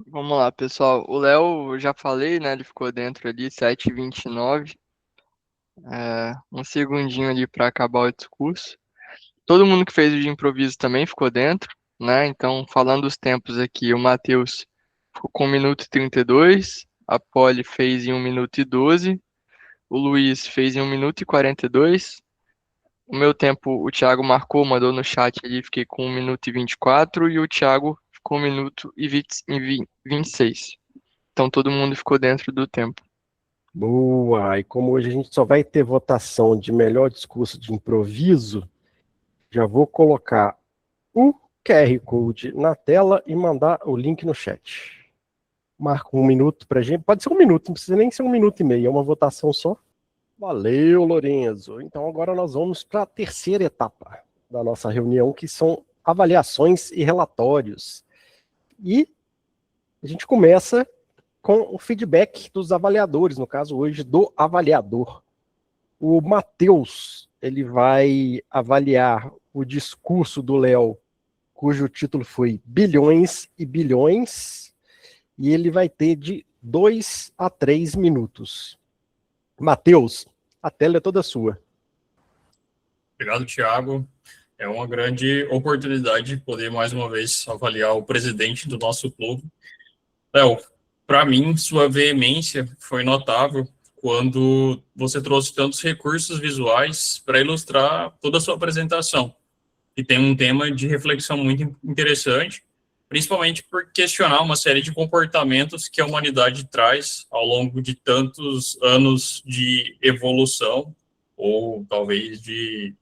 Vamos lá, pessoal. O Léo, eu já falei, né? Ele ficou dentro ali, 7h29. Um segundinho ali para acabar o discurso. Todo mundo que fez o de improviso também ficou dentro, né? Então, falando os tempos aqui, o Matheus ficou com 1 minuto e 32, a Polly fez em 1 minuto e 12, o Luiz fez em 1 minuto e 42. O meu tempo, o Thiago marcou, mandou no chat ali, fiquei com 1 minuto e 24, e o Thiago ficou 1 minuto e 26. Então, todo mundo ficou dentro do tempo. Boa! E como hoje a gente só vai ter votação de melhor discurso de improviso, já vou colocar o QR Code na tela e mandar o link no chat. Marca 1 minuto pra gente. Pode ser 1 minuto, não precisa nem ser 1 minuto e meio, é uma votação só. Valeu, Lorenzo. Então agora nós vamos para a terceira etapa da nossa reunião, que são avaliações e relatórios. E a gente começa com o feedback dos avaliadores, no caso hoje do avaliador. O Matheus, ele vai avaliar o discurso do Léo, cujo título foi Bilhões e Bilhões, e ele vai ter de 2 a 3 minutos. Matheus, a tela é toda sua. Obrigado, Thiago. É uma grande oportunidade poder, mais uma vez, avaliar o presidente do nosso clube. Léo, para mim, sua veemência foi notável quando você trouxe tantos recursos visuais para ilustrar toda a sua apresentação. E tem um tema de reflexão muito interessante, principalmente por questionar uma série de comportamentos que a humanidade traz ao longo de tantos anos de evolução, ou talvez de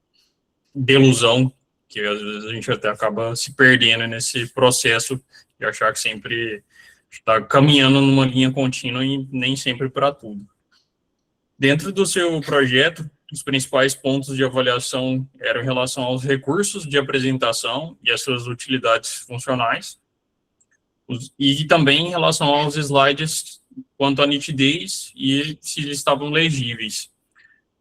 delusão, que às vezes a gente até acaba se perdendo nesse processo de achar que sempre está caminhando numa linha contínua e nem sempre para tudo. Dentro do seu projeto, os principais pontos de avaliação eram em relação aos recursos de apresentação e as suas utilidades funcionais, e também em relação aos slides quanto à nitidez e se eles estavam legíveis.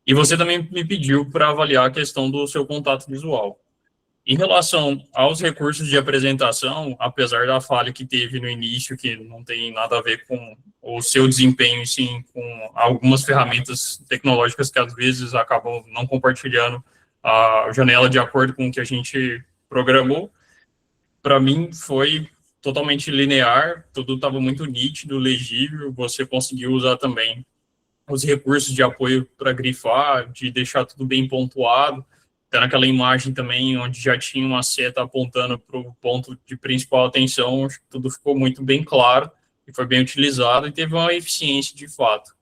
E você também me pediu para avaliar a questão do seu contato visual. Em relação aos recursos de apresentação, apesar da falha que teve no início, que não tem nada a ver com o seu desempenho, sim, com algumas ferramentas tecnológicas que às vezes acabam não compartilhando a janela de acordo com o que a gente programou, para mim foi totalmente linear, tudo estava muito nítido, legível, você conseguiu usar também os recursos de apoio para grifar, de deixar tudo bem pontuado. Tá naquela imagem também, onde já tinha uma seta apontando para o ponto de principal atenção, tudo ficou muito bem claro e foi bem utilizado e teve uma eficiência de fato.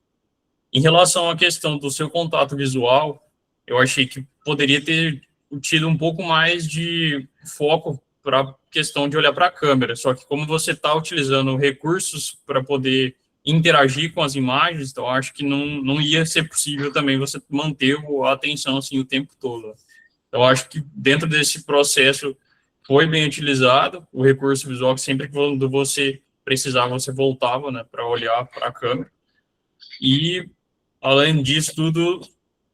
Em relação à questão do seu contato visual, eu achei que poderia ter tido um pouco mais de foco para a questão de olhar para a câmera, só que como você está utilizando recursos para poder interagir com as imagens, então acho que não ia ser possível também você manter a atenção assim o tempo todo. Então, acho que dentro desse processo foi bem utilizado o recurso visual, que sempre quando você precisava, você voltava, né, para olhar para a câmera. E, além disso tudo,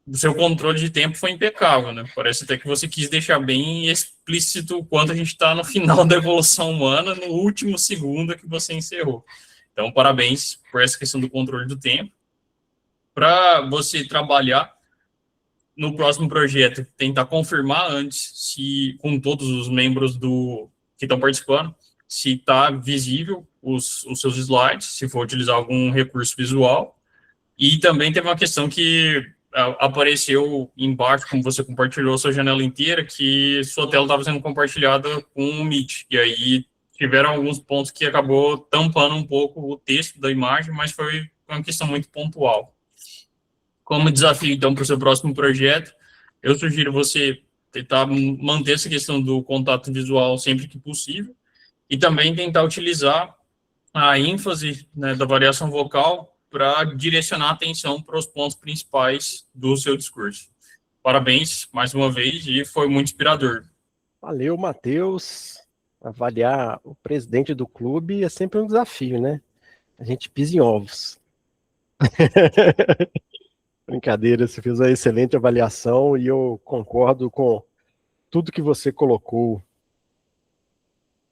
o seu controle de tempo foi impecável, né? Parece até que você quis deixar bem explícito o quanto a gente está no final da evolução humana, no último segundo que você encerrou. Então, parabéns por essa questão do controle do tempo. Para você trabalhar no próximo projeto, tentar confirmar antes, se com todos os membros que estão participando, se está visível os seus slides, se for utilizar algum recurso visual. E também teve uma questão que apareceu embaixo, como você compartilhou a sua janela inteira, que sua tela estava sendo compartilhada com o Meet. E aí tiveram alguns pontos que acabou tampando um pouco o texto da imagem, mas foi uma questão muito pontual. Como desafio, então, para o seu próximo projeto, eu sugiro você tentar manter essa questão do contato visual sempre que possível e também tentar utilizar a ênfase, né, da variação vocal para direcionar a atenção para os pontos principais do seu discurso. Parabéns, mais uma vez, e foi muito inspirador. Valeu, Matheus. Avaliar o presidente do clube é sempre um desafio, né? A gente pisa em ovos. Brincadeira, você fez uma excelente avaliação e eu concordo com tudo que você colocou.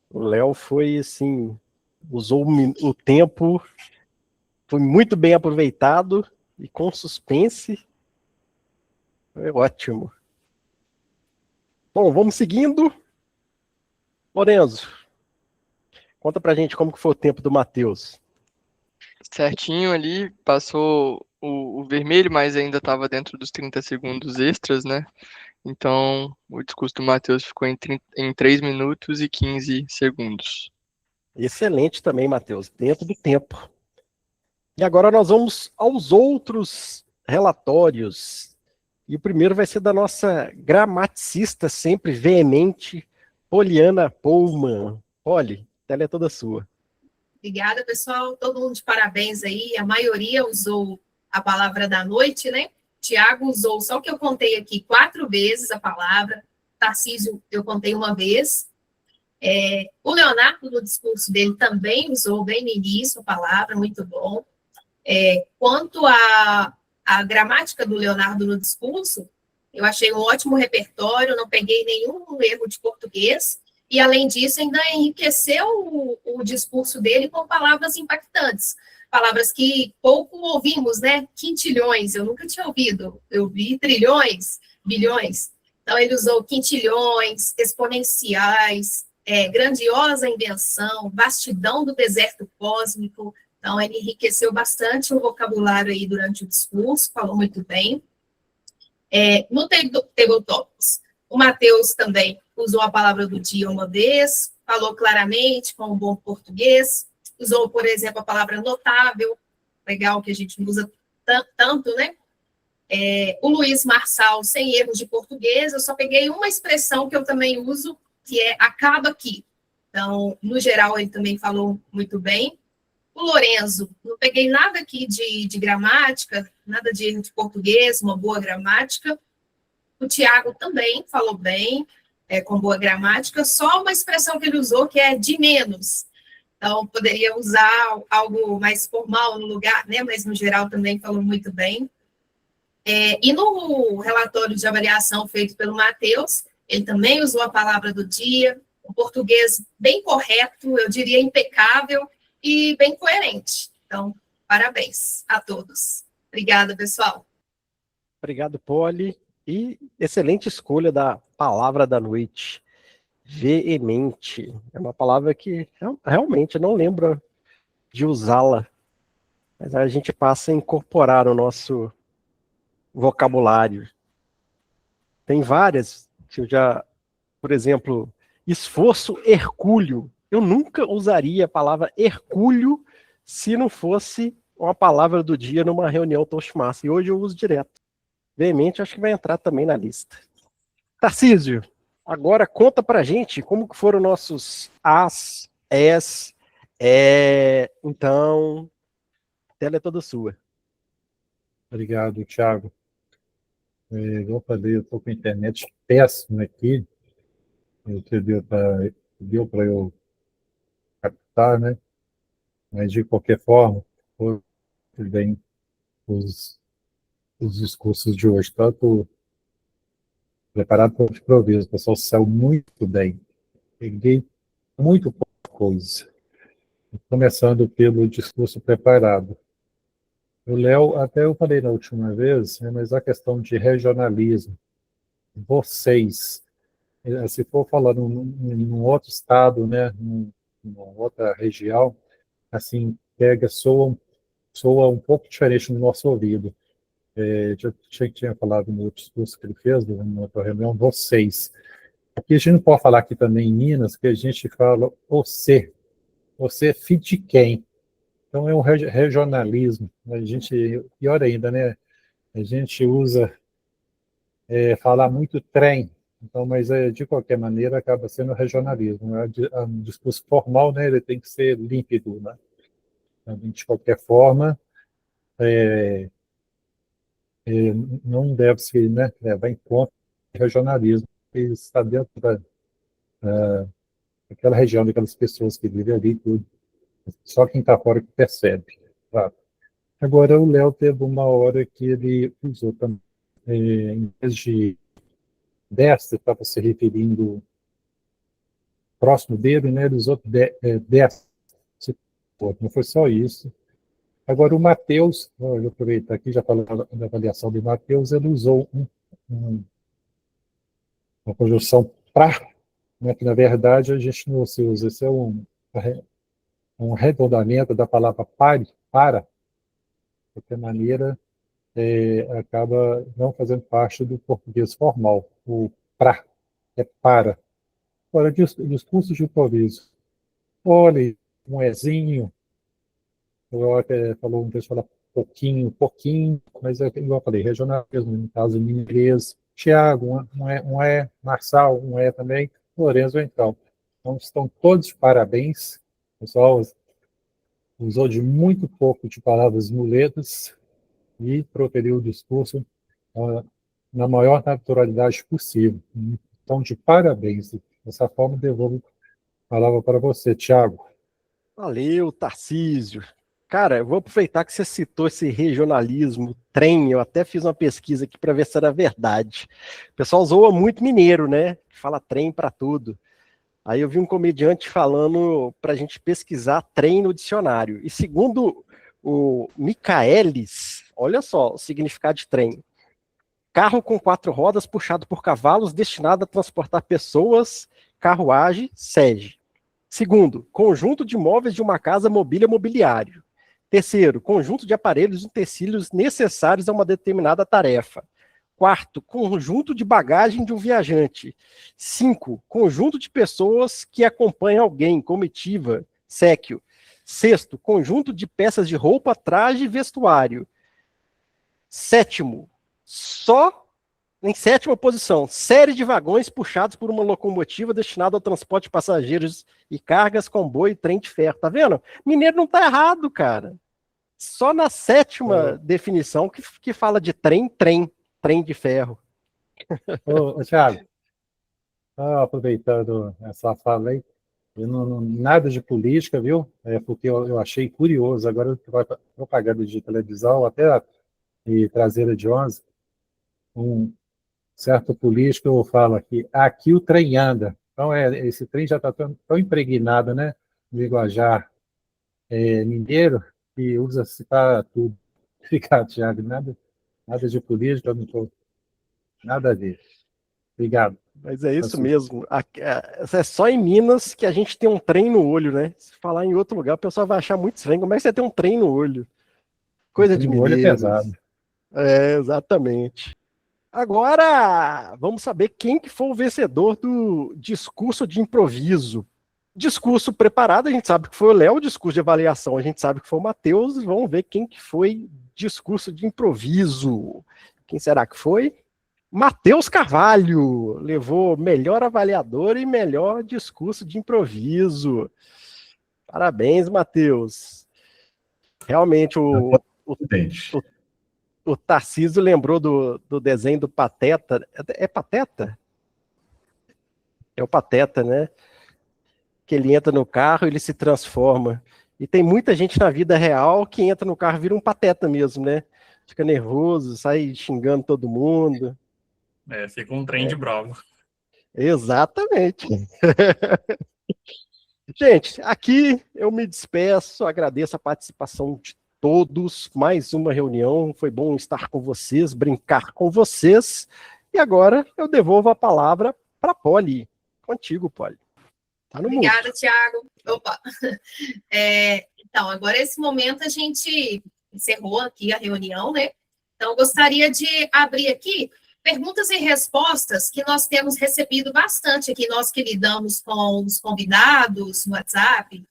O Léo foi, assim, usou o tempo, foi muito bem aproveitado e com suspense. Foi ótimo. Bom, vamos seguindo. Lorenzo, conta pra gente como que foi o tempo do Matheus. Certinho ali, passou o vermelho, mas ainda estava dentro dos 30 segundos extras, né? Então, o discurso do Matheus ficou em 3 minutos e 15 segundos. Excelente também, Matheus, dentro do tempo. E agora nós vamos aos outros relatórios. E o primeiro vai ser da nossa gramaticista sempre veemente, Poliana Pullman. Poli, a tela é toda sua. Obrigada, pessoal. Todo mundo de parabéns aí. A maioria usou a palavra da noite, né? Tiago usou, só que eu contei aqui 4 vezes a palavra. Tarcísio, eu contei uma vez. O Leonardo, no discurso dele, também usou bem no início a palavra, muito bom. Quanto à gramática do Leonardo no discurso, eu achei um ótimo repertório, não peguei nenhum erro de português. E, além disso, ainda enriqueceu o discurso dele com palavras impactantes. palavras que pouco ouvimos, né? Quintilhões, eu nunca tinha ouvido. Eu vi trilhões, bilhões. Então, ele usou quintilhões, exponenciais, grandiosa invenção, vastidão do deserto cósmico. Então, ele enriqueceu bastante o vocabulário aí durante o discurso, falou muito bem. No Table Topics, o Mateus também usou a palavra do dia uma vez, falou claramente, com um bom português, usou, por exemplo, a palavra notável, legal que a gente usa tanto, né? O Luiz Marçal, sem erros de português, eu só peguei uma expressão que eu também uso, que é acaba aqui. Então, no geral, ele também falou muito bem. O Lorenzo, não peguei nada aqui de gramática, nada de erro de português, uma boa gramática. O Tiago também falou bem, com boa gramática, só uma expressão que ele usou, que é de menos. Então, poderia usar algo mais formal no lugar, né? Mas, no geral, também falou muito bem. E no relatório de avaliação feito pelo Mateus, ele também usou a palavra do dia, um português bem correto, eu diria impecável, e bem coerente. Então, parabéns a todos. Obrigada, pessoal. Obrigado, Poli. E excelente escolha da palavra da noite. Veemente. É uma palavra que realmente eu não lembro de usá-la, mas a gente passa a incorporar o nosso vocabulário. Tem várias, que eu já, por exemplo, esforço hercúleo. Eu nunca usaria a palavra hercúleo se não fosse uma palavra do dia numa reunião Toastmaster. E hoje eu uso direto. Veemente, acho que vai entrar também na lista. Tarcísio, agora conta pra gente como que foram nossos as, es, então, a tela é toda sua. Obrigado, Thiago. Igual eu falei, eu estou com a internet péssima aqui. Deu para eu captar, né? Mas, de qualquer forma, foi bem os discursos de hoje. Tanto preparado para o improviso, o pessoal saiu muito bem. Peguei muito pouca coisa. Começando pelo discurso preparado. O Léo, até eu falei na última vez, né, mas a questão de regionalismo. Vocês, se for falando num outro estado, né, numa outra região, assim, soa um pouco diferente no nosso ouvido. Tinha falado no discurso que ele fez, na outra reunião, vocês. Aqui a gente não pode falar aqui também em Minas, que a gente fala você é filho de quem? Então é um regionalismo. A gente, pior ainda, né? A gente usa falar muito trem, então, mas de qualquer maneira acaba sendo regionalismo. Um discurso formal, né? Ele tem que ser límpido, né? Então, de qualquer forma, não deve se, né, levar em conta o regionalismo que está dentro daquela região, daquelas pessoas que vivem ali, tudo. Só quem está fora que percebe. Claro. Agora, o Léo teve uma hora que ele usou também, em vez de desta, estava se referindo próximo dele, né, ele usou desta. Não foi só isso. Agora, o Mateus, eu vou aproveitar aqui, já falando da avaliação do Mateus, ele usou uma conjunção para, né, que na verdade a gente não se usa, isso é um arredondamento da palavra para, de qualquer maneira, acaba não fazendo parte do português formal. O pra é para. Agora, discurso de improviso. Olha, um ezinho, falou um texto, fala pouquinho, mas igual eu falei, regionalismo, no caso, mineirês. Tiago, Marçal, também. Lourenço, então. Então, estão todos de parabéns. O pessoal usou de muito pouco de palavras muletas e proferiu o discurso na maior naturalidade possível. Então, de parabéns. Dessa forma, devolvo a palavra para você, Thiago. Valeu, Tarcísio. Cara, eu vou aproveitar que você citou esse regionalismo, trem, eu até fiz uma pesquisa aqui para ver se era verdade. O pessoal zoa muito mineiro, né? Fala trem para tudo. Aí eu vi um comediante falando para a gente pesquisar trem no dicionário. E segundo O Michaelis, olha só o significado de trem. Carro com 4 rodas puxado por cavalos destinado a transportar pessoas, carruagem, sege. Segundo, conjunto de móveis de uma casa, mobília, mobiliário. Terceiro, conjunto de aparelhos e utensílios necessários a uma determinada tarefa. Quarto, conjunto de bagagem de um viajante. 5, conjunto de pessoas que acompanham alguém, comitiva, séquio. Sexto, conjunto de peças de roupa, traje e vestuário. Sétimo, em sétima posição, série de vagões puxados por uma locomotiva destinada ao transporte de passageiros e cargas, comboio e trem de ferro. Tá vendo? Mineiro não tá errado, cara. Só na sétima definição que fala de trem de ferro. Ô, Thiago, aproveitando essa fala aí, eu nada de política, viu? Porque eu achei curioso. Agora, propaganda de televisão, até e traseira de 11, um certo político fala aqui o trem anda. Então, esse trem já está tão impregnado, né, no linguajar mineiro, que usa-se para tudo. Obrigado, Thiago. Nada de política, eu não estou nada a ver. Obrigado. Mas é isso mesmo. É só em Minas que a gente tem um trem no olho, né? Se falar em outro lugar, o pessoal vai achar muito estranho. Como é que você tem um trem no olho? Coisa de mineiro. O olho é pesado. Exatamente. Agora, vamos saber quem que foi o vencedor do discurso de improviso. Discurso preparado, a gente sabe que foi o Léo. Discurso de avaliação, a gente sabe que foi o Matheus. Vamos ver quem que foi discurso de improviso. Quem será que foi? Matheus Carvalho levou melhor avaliador e melhor discurso de improviso. Parabéns, Matheus. Realmente, o Tarcísio lembrou do desenho do Pateta. É Pateta? É o Pateta, né? Que ele entra no carro, ele se transforma. E tem muita gente na vida real que entra no carro, vira um pateta mesmo, né? Fica nervoso, sai xingando todo mundo. Fica um trem de bravo. Exatamente. Gente, aqui eu me despeço, agradeço a participação de todos, mais uma reunião, foi bom estar com vocês, brincar com vocês, e agora eu devolvo a palavra para a Poli. Contigo, Poli. Tá no Obrigada, mundo. Thiago. Opa. Então, agora esse momento a gente encerrou aqui a reunião, né? Então, eu gostaria de abrir aqui perguntas e respostas que nós temos recebido bastante aqui, nós que lidamos com os convidados no WhatsApp,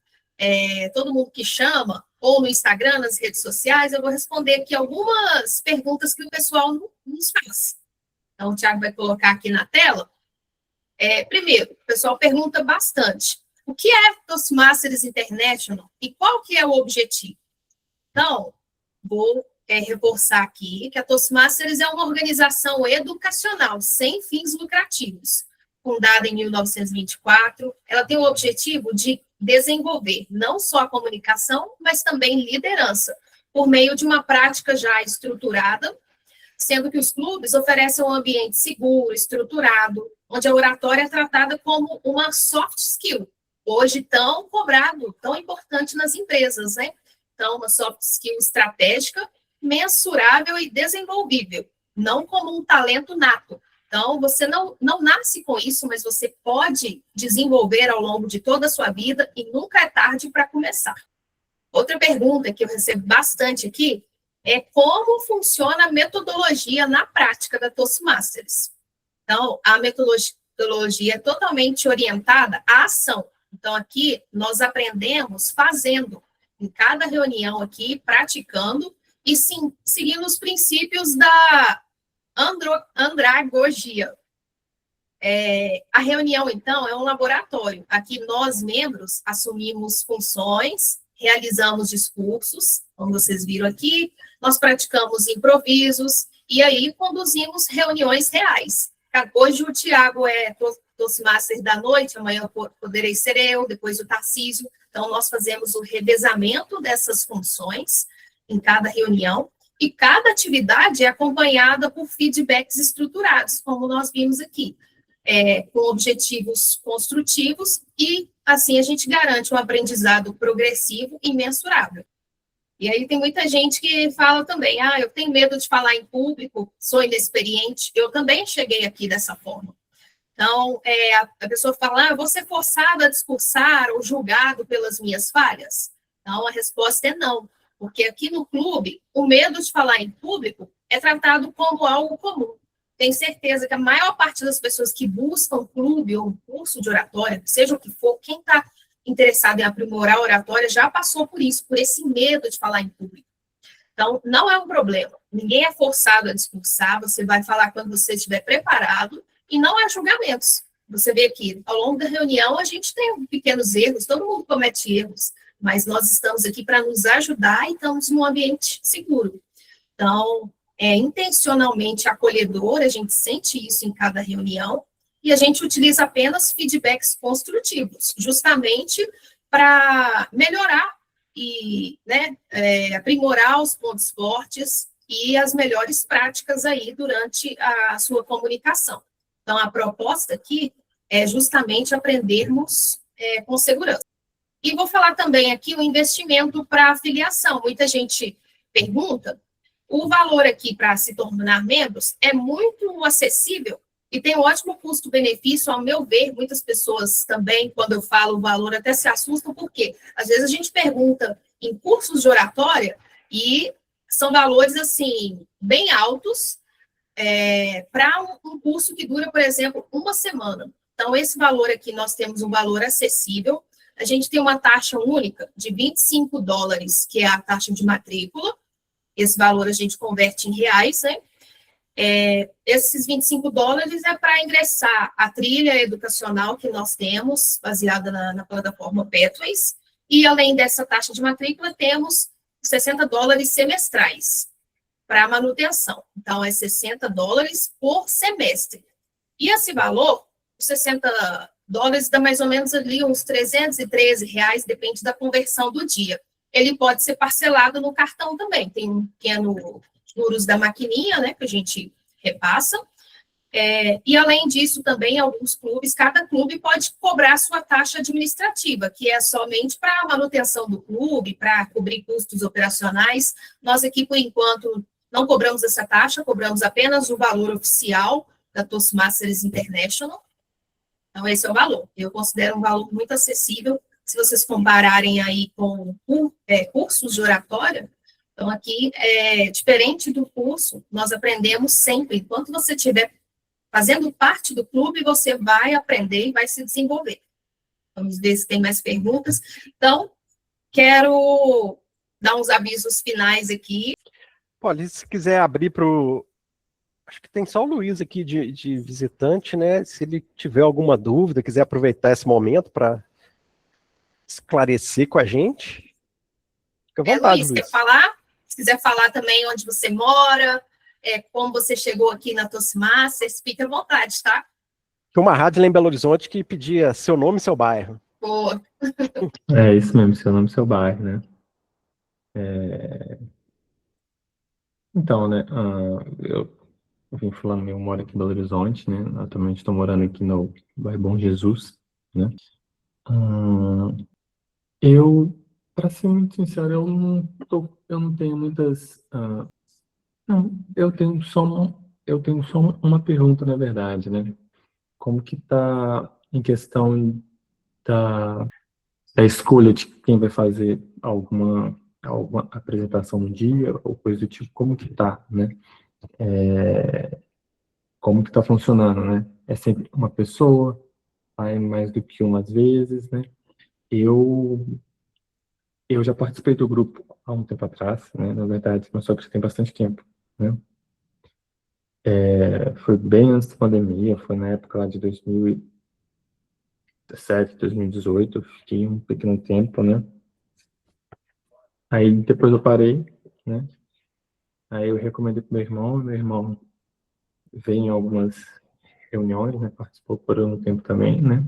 todo mundo que chama, ou no Instagram, nas redes sociais, eu vou responder aqui algumas perguntas que o pessoal nos faz. Então, o Thiago vai colocar aqui na tela. Primeiro, o pessoal pergunta bastante, o que é Toastmasters International e qual que é o objetivo? Então, vou reforçar aqui que a Toastmasters é uma organização educacional sem fins lucrativos. Fundada em 1924, ela tem o objetivo de desenvolver não só a comunicação, mas também liderança, por meio de uma prática já estruturada, sendo que os clubes oferecem um ambiente seguro, estruturado, onde a oratória é tratada como uma soft skill, hoje tão cobrado, tão importante nas empresas, né? Então, uma soft skill estratégica, mensurável e desenvolvível, não como um talento nato. Então, você não nasce com isso, mas você pode desenvolver ao longo de toda a sua vida e nunca é tarde para começar. Outra pergunta que eu recebo bastante aqui é como funciona a metodologia na prática da Toastmasters. Então, a metodologia é totalmente orientada à ação. Então, aqui, nós aprendemos fazendo, em cada reunião aqui, praticando e sim, seguindo os princípios da andragogia. A reunião, então, é um laboratório. Aqui, nós, membros, assumimos funções, realizamos discursos, como vocês viram aqui, nós praticamos improvisos e aí conduzimos reuniões reais. Hoje o Thiago é Toastmaster da noite, amanhã poderei ser eu, depois o Tarcísio. Então, nós fazemos o revezamento dessas funções em cada reunião e cada atividade é acompanhada por feedbacks estruturados, como nós vimos aqui, com objetivos construtivos e, assim, a gente garante um aprendizado progressivo e mensurável. E aí tem muita gente que fala também, eu tenho medo de falar em público, sou inexperiente. Eu também cheguei aqui dessa forma. Então, a pessoa fala, eu vou ser forçado a discursar ou julgado pelas minhas falhas? Então, a resposta é não, porque aqui no clube, o medo de falar em público é tratado como algo comum. Tenho certeza que a maior parte das pessoas que buscam clube ou um curso de oratória, seja o que for, quem está interessado em aprimorar a oratória já passou por isso, por esse medo de falar em público. Então, não é um problema. Ninguém é forçado a discursar, você vai falar quando você estiver preparado, e não há julgamentos. Você vê aqui, ao longo da reunião, a gente tem pequenos erros, todo mundo comete erros, mas nós estamos aqui para nos ajudar e estamos num ambiente seguro. Então, é intencionalmente acolhedor, a gente sente isso em cada reunião, e a gente utiliza apenas feedbacks construtivos, justamente para melhorar e aprimorar os pontos fortes e as melhores práticas aí durante a sua comunicação. Então, a proposta aqui é justamente aprendermos com segurança. E vou falar também aqui o investimento para afiliação. Muita gente pergunta, o valor aqui para se tornar membros é muito acessível e tem um ótimo custo-benefício, ao meu ver. Muitas pessoas também, quando eu falo o valor, até se assustam, porque às vezes a gente pergunta em cursos de oratória e são valores, assim, bem altos, para um curso que dura, por exemplo, uma semana. Então, esse valor aqui, nós temos um valor acessível. A gente tem uma taxa única de $25, que é a taxa de matrícula. Esse valor a gente converte em reais, né? Esses $25 é para ingressar a trilha educacional que nós temos, baseada na plataforma Pathways, e além dessa taxa de matrícula, temos $60 semestrais para manutenção. Então, é $60 por semestre. E esse valor, os $60 dá mais ou menos ali uns R$313, depende da conversão do dia. Ele pode ser parcelado no cartão também. Tem um pequeno juros da maquininha, né, que a gente repassa. E, além disso, também, alguns clubes, cada clube pode cobrar sua taxa administrativa, que é somente para a manutenção do clube, para cobrir custos operacionais. Nós aqui, por enquanto, não cobramos essa taxa, cobramos apenas o valor oficial da Toastmasters International. Então, esse é o valor. Eu considero um valor muito acessível, se vocês compararem aí com cursos de oratória. Então, aqui, diferente do curso, nós aprendemos sempre. Enquanto você estiver fazendo parte do clube, você vai aprender e vai se desenvolver. Vamos ver se tem mais perguntas. Então, quero dar uns avisos finais aqui. Olha, se quiser abrir para o... Acho que tem só o Luiz aqui de visitante, né? Se ele tiver alguma dúvida, quiser aproveitar esse momento para esclarecer com a gente, fica à vontade, Luiz, Luiz. quer falar? Se quiser falar também onde você mora, como você chegou aqui na Toastmasters, fique à vontade, tá? Tem uma rádio lá em Belo Horizonte que pedia seu nome e seu bairro. Boa. É isso mesmo, seu nome e seu bairro, né? Então, né, eu vim falando, eu moro aqui em Belo Horizonte, né? Atualmente estou morando aqui no bairro Bom Jesus, né? Para ser muito sincero, eu não tenho muitas... não, eu tenho só uma pergunta, na verdade, né? Como que está em questão da escolha de quem vai fazer alguma apresentação no dia, ou coisa do tipo, como que tá, né? Como que tá funcionando, né? É sempre uma pessoa, vai mais do que umas vezes, né? Eu já participei do grupo há um tempo atrás, né? Na verdade, meu sogro tem bastante tempo, né? Foi bem antes da pandemia, foi na época lá de 2017, 2018, eu fiquei um pequeno tempo, né? Aí depois eu parei, né? Aí eu recomendei pro meu irmão veio em algumas reuniões, né? Participou por um tempo também, né?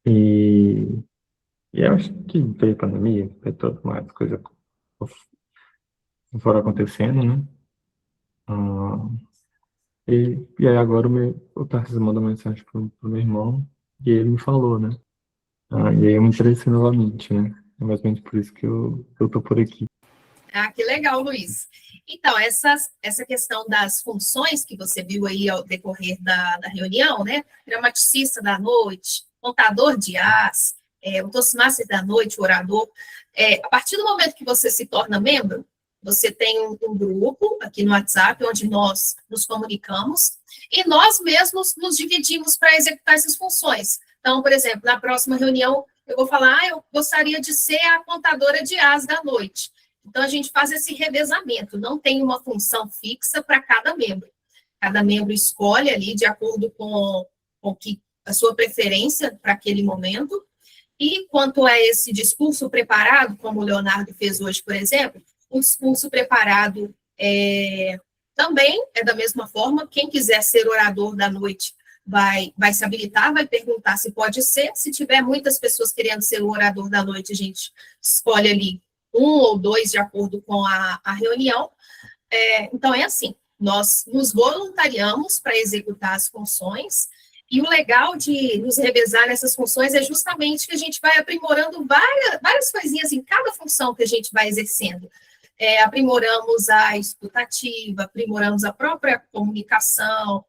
E eu acho que veio a pandemia, veio todas mais coisas foram acontecendo, né? E aí agora o Tarcísio mandou mensagem pro meu irmão e ele me falou, né? E aí eu me interessei novamente, né? É mais ou menos por isso que eu tô por aqui. Ah, que legal, Luiz. Então, essa questão das funções que você viu aí ao decorrer da reunião, né? Gramaticista da noite, contador de as, o Toastmaster da noite, o orador. A partir do momento que você se torna membro, você tem um grupo aqui no WhatsApp, onde nós nos comunicamos, e nós mesmos nos dividimos para executar essas funções. Então, por exemplo, na próxima reunião, eu vou falar, eu gostaria de ser a contadora de as da noite. Então, a gente faz esse revezamento, não tem uma função fixa para cada membro. Cada membro escolhe ali de acordo com a sua preferência para aquele momento. E quanto a esse discurso preparado, como o Leonardo fez hoje, por exemplo, o discurso preparado também é da mesma forma. Quem quiser ser orador da noite vai se habilitar, vai perguntar se pode ser. Se tiver muitas pessoas querendo ser o orador da noite, a gente escolhe ali 1 ou 2 de acordo com a reunião. Então, é assim, nós nos voluntariamos para executar as funções, e o legal de nos revezar nessas funções é justamente que a gente vai aprimorando várias coisinhas em cada função que a gente vai exercendo. Aprimoramos a escutativa, aprimoramos a própria comunicação,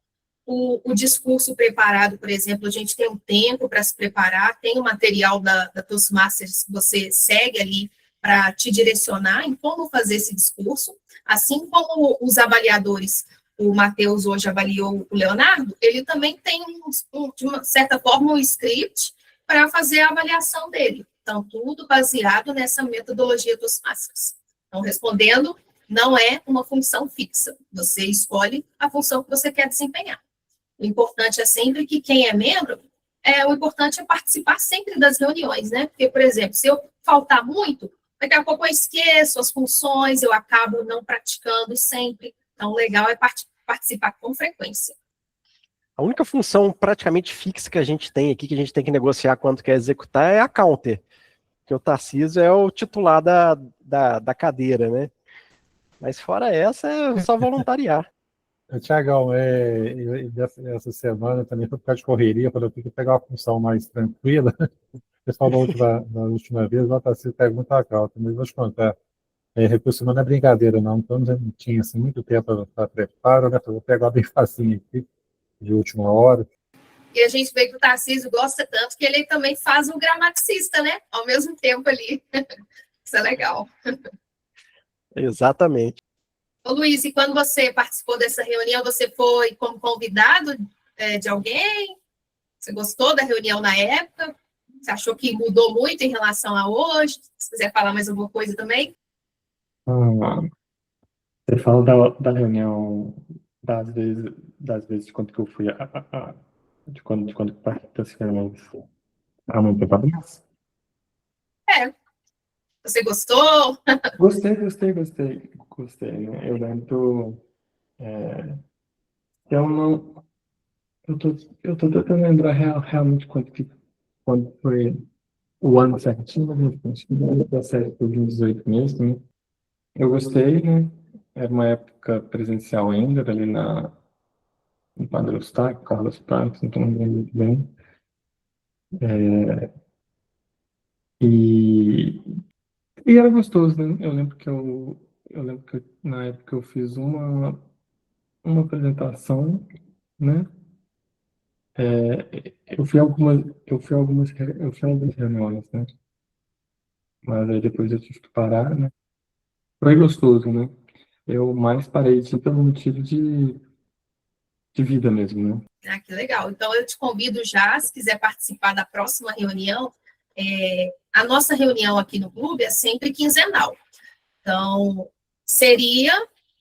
o discurso preparado, por exemplo, a gente tem um tempo para se preparar, tem o material da Toastmasters que você segue ali para te direcionar em como fazer esse discurso, assim como os avaliadores, o Matheus hoje avaliou o Leonardo, ele também tem, de uma certa forma, um script para fazer a avaliação dele. Então, tudo baseado nessa metodologia dos Masters. Então, respondendo, não é uma função fixa, você escolhe a função que você quer desempenhar. O importante é sempre que quem é membro, o importante é participar sempre das reuniões, né? Porque, por exemplo, se eu faltar muito, daqui a pouco eu esqueço as funções, eu acabo não praticando sempre. Então, o legal é participar com frequência. A única função praticamente fixa que a gente tem aqui, que a gente tem que negociar quando quer executar, é a counter. Porque o Tarcísio é o titular da cadeira, né? Mas fora essa, é só voluntariar. Tiagão, essa semana também foi por causa de correria, quando eu tenho que pegar uma função mais tranquila. O pessoal da última vez, o Tarcísio pega muita calma, mas vou te contar. Recurso não é brincadeira, não. Então, já não tinha assim, muito tempo para preparo, né? Vou pegar bem facinho aqui, de última hora. E a gente vê que o Tarcísio gosta tanto que ele também faz o gramaticista, né? Ao mesmo tempo ali. Isso é legal. Exatamente. Ô, Luiz, e quando você participou dessa reunião, você foi como convidado de alguém? Você gostou da reunião na época? Você achou que mudou muito em relação a hoje? Se quiser falar mais alguma coisa também. Você fala da reunião das vezes de quando que eu fui de quando que eu participei das reuniões há muito tempo atrás? Você gostou? Gostei, né? Eu lembro, eu não, eu tô tentando lembrar realmente quando foi o ano certinho, né? Acho que no ano da série foi de 18 meses, né? Eu gostei, né? Era uma época presencial ainda, ali no Padre Eustáquio, Carlos Prates, então não lembro muito bem. E era gostoso, né? Eu lembro que na época eu fiz uma apresentação, né? Eu fui algumas reuniões, né? Mas aí depois eu tive que parar, né? Foi gostoso, né? Eu mais parei pelo motivo de vida mesmo, né? Ah, que legal. Então, eu te convido já, se quiser participar da próxima reunião. A nossa reunião aqui no clube é sempre quinzenal. Então, seria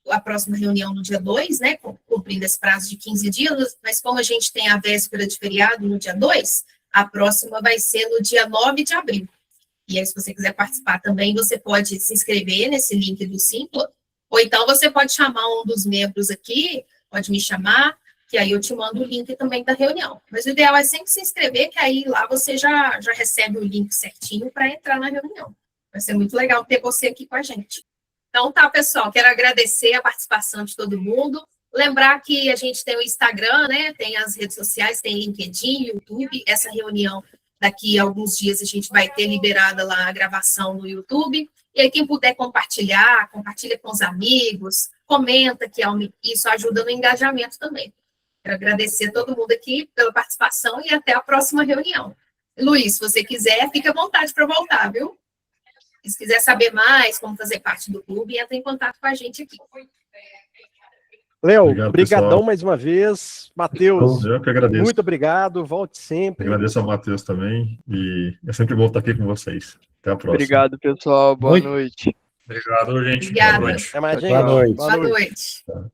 a próxima reunião no dia 2, né, cumprindo esse prazo de 15 dias, mas como a gente tem a véspera de feriado no dia 2, a próxima vai ser no dia 9 de abril. E aí, se você quiser participar também, você pode se inscrever nesse link do Simpla, ou então você pode chamar um dos membros aqui, pode me chamar, que aí eu te mando o link também da reunião. Mas o ideal é sempre se inscrever, que aí lá você já recebe o link certinho para entrar na reunião. Vai ser muito legal ter você aqui com a gente. Então tá, pessoal, quero agradecer a participação de todo mundo. Lembrar que a gente tem o Instagram, né? Tem as redes sociais, tem LinkedIn, YouTube. Essa reunião Daqui a alguns dias a gente vai ter liberada lá a gravação no YouTube. E aí, quem puder compartilhar, compartilha com os amigos, comenta, que isso ajuda no engajamento também. Quero agradecer a todo mundo aqui pela participação e até a próxima reunião. Luiz, se você quiser, fica à vontade para voltar, viu? Se quiser saber mais como fazer parte do clube, entra em contato com a gente aqui. Léo, Obrigado, brigadão pessoal. mais uma vez. Matheus, Eu que agradeço. muito obrigado. Volte sempre. Agradeço ao Matheus também. E é sempre bom estar aqui com vocês. Até a próxima. Obrigado, pessoal. Boa Muito- noite. Obrigado, gente. Obrigada. Boa noite. Até mais, gente. Boa noite. Boa noite.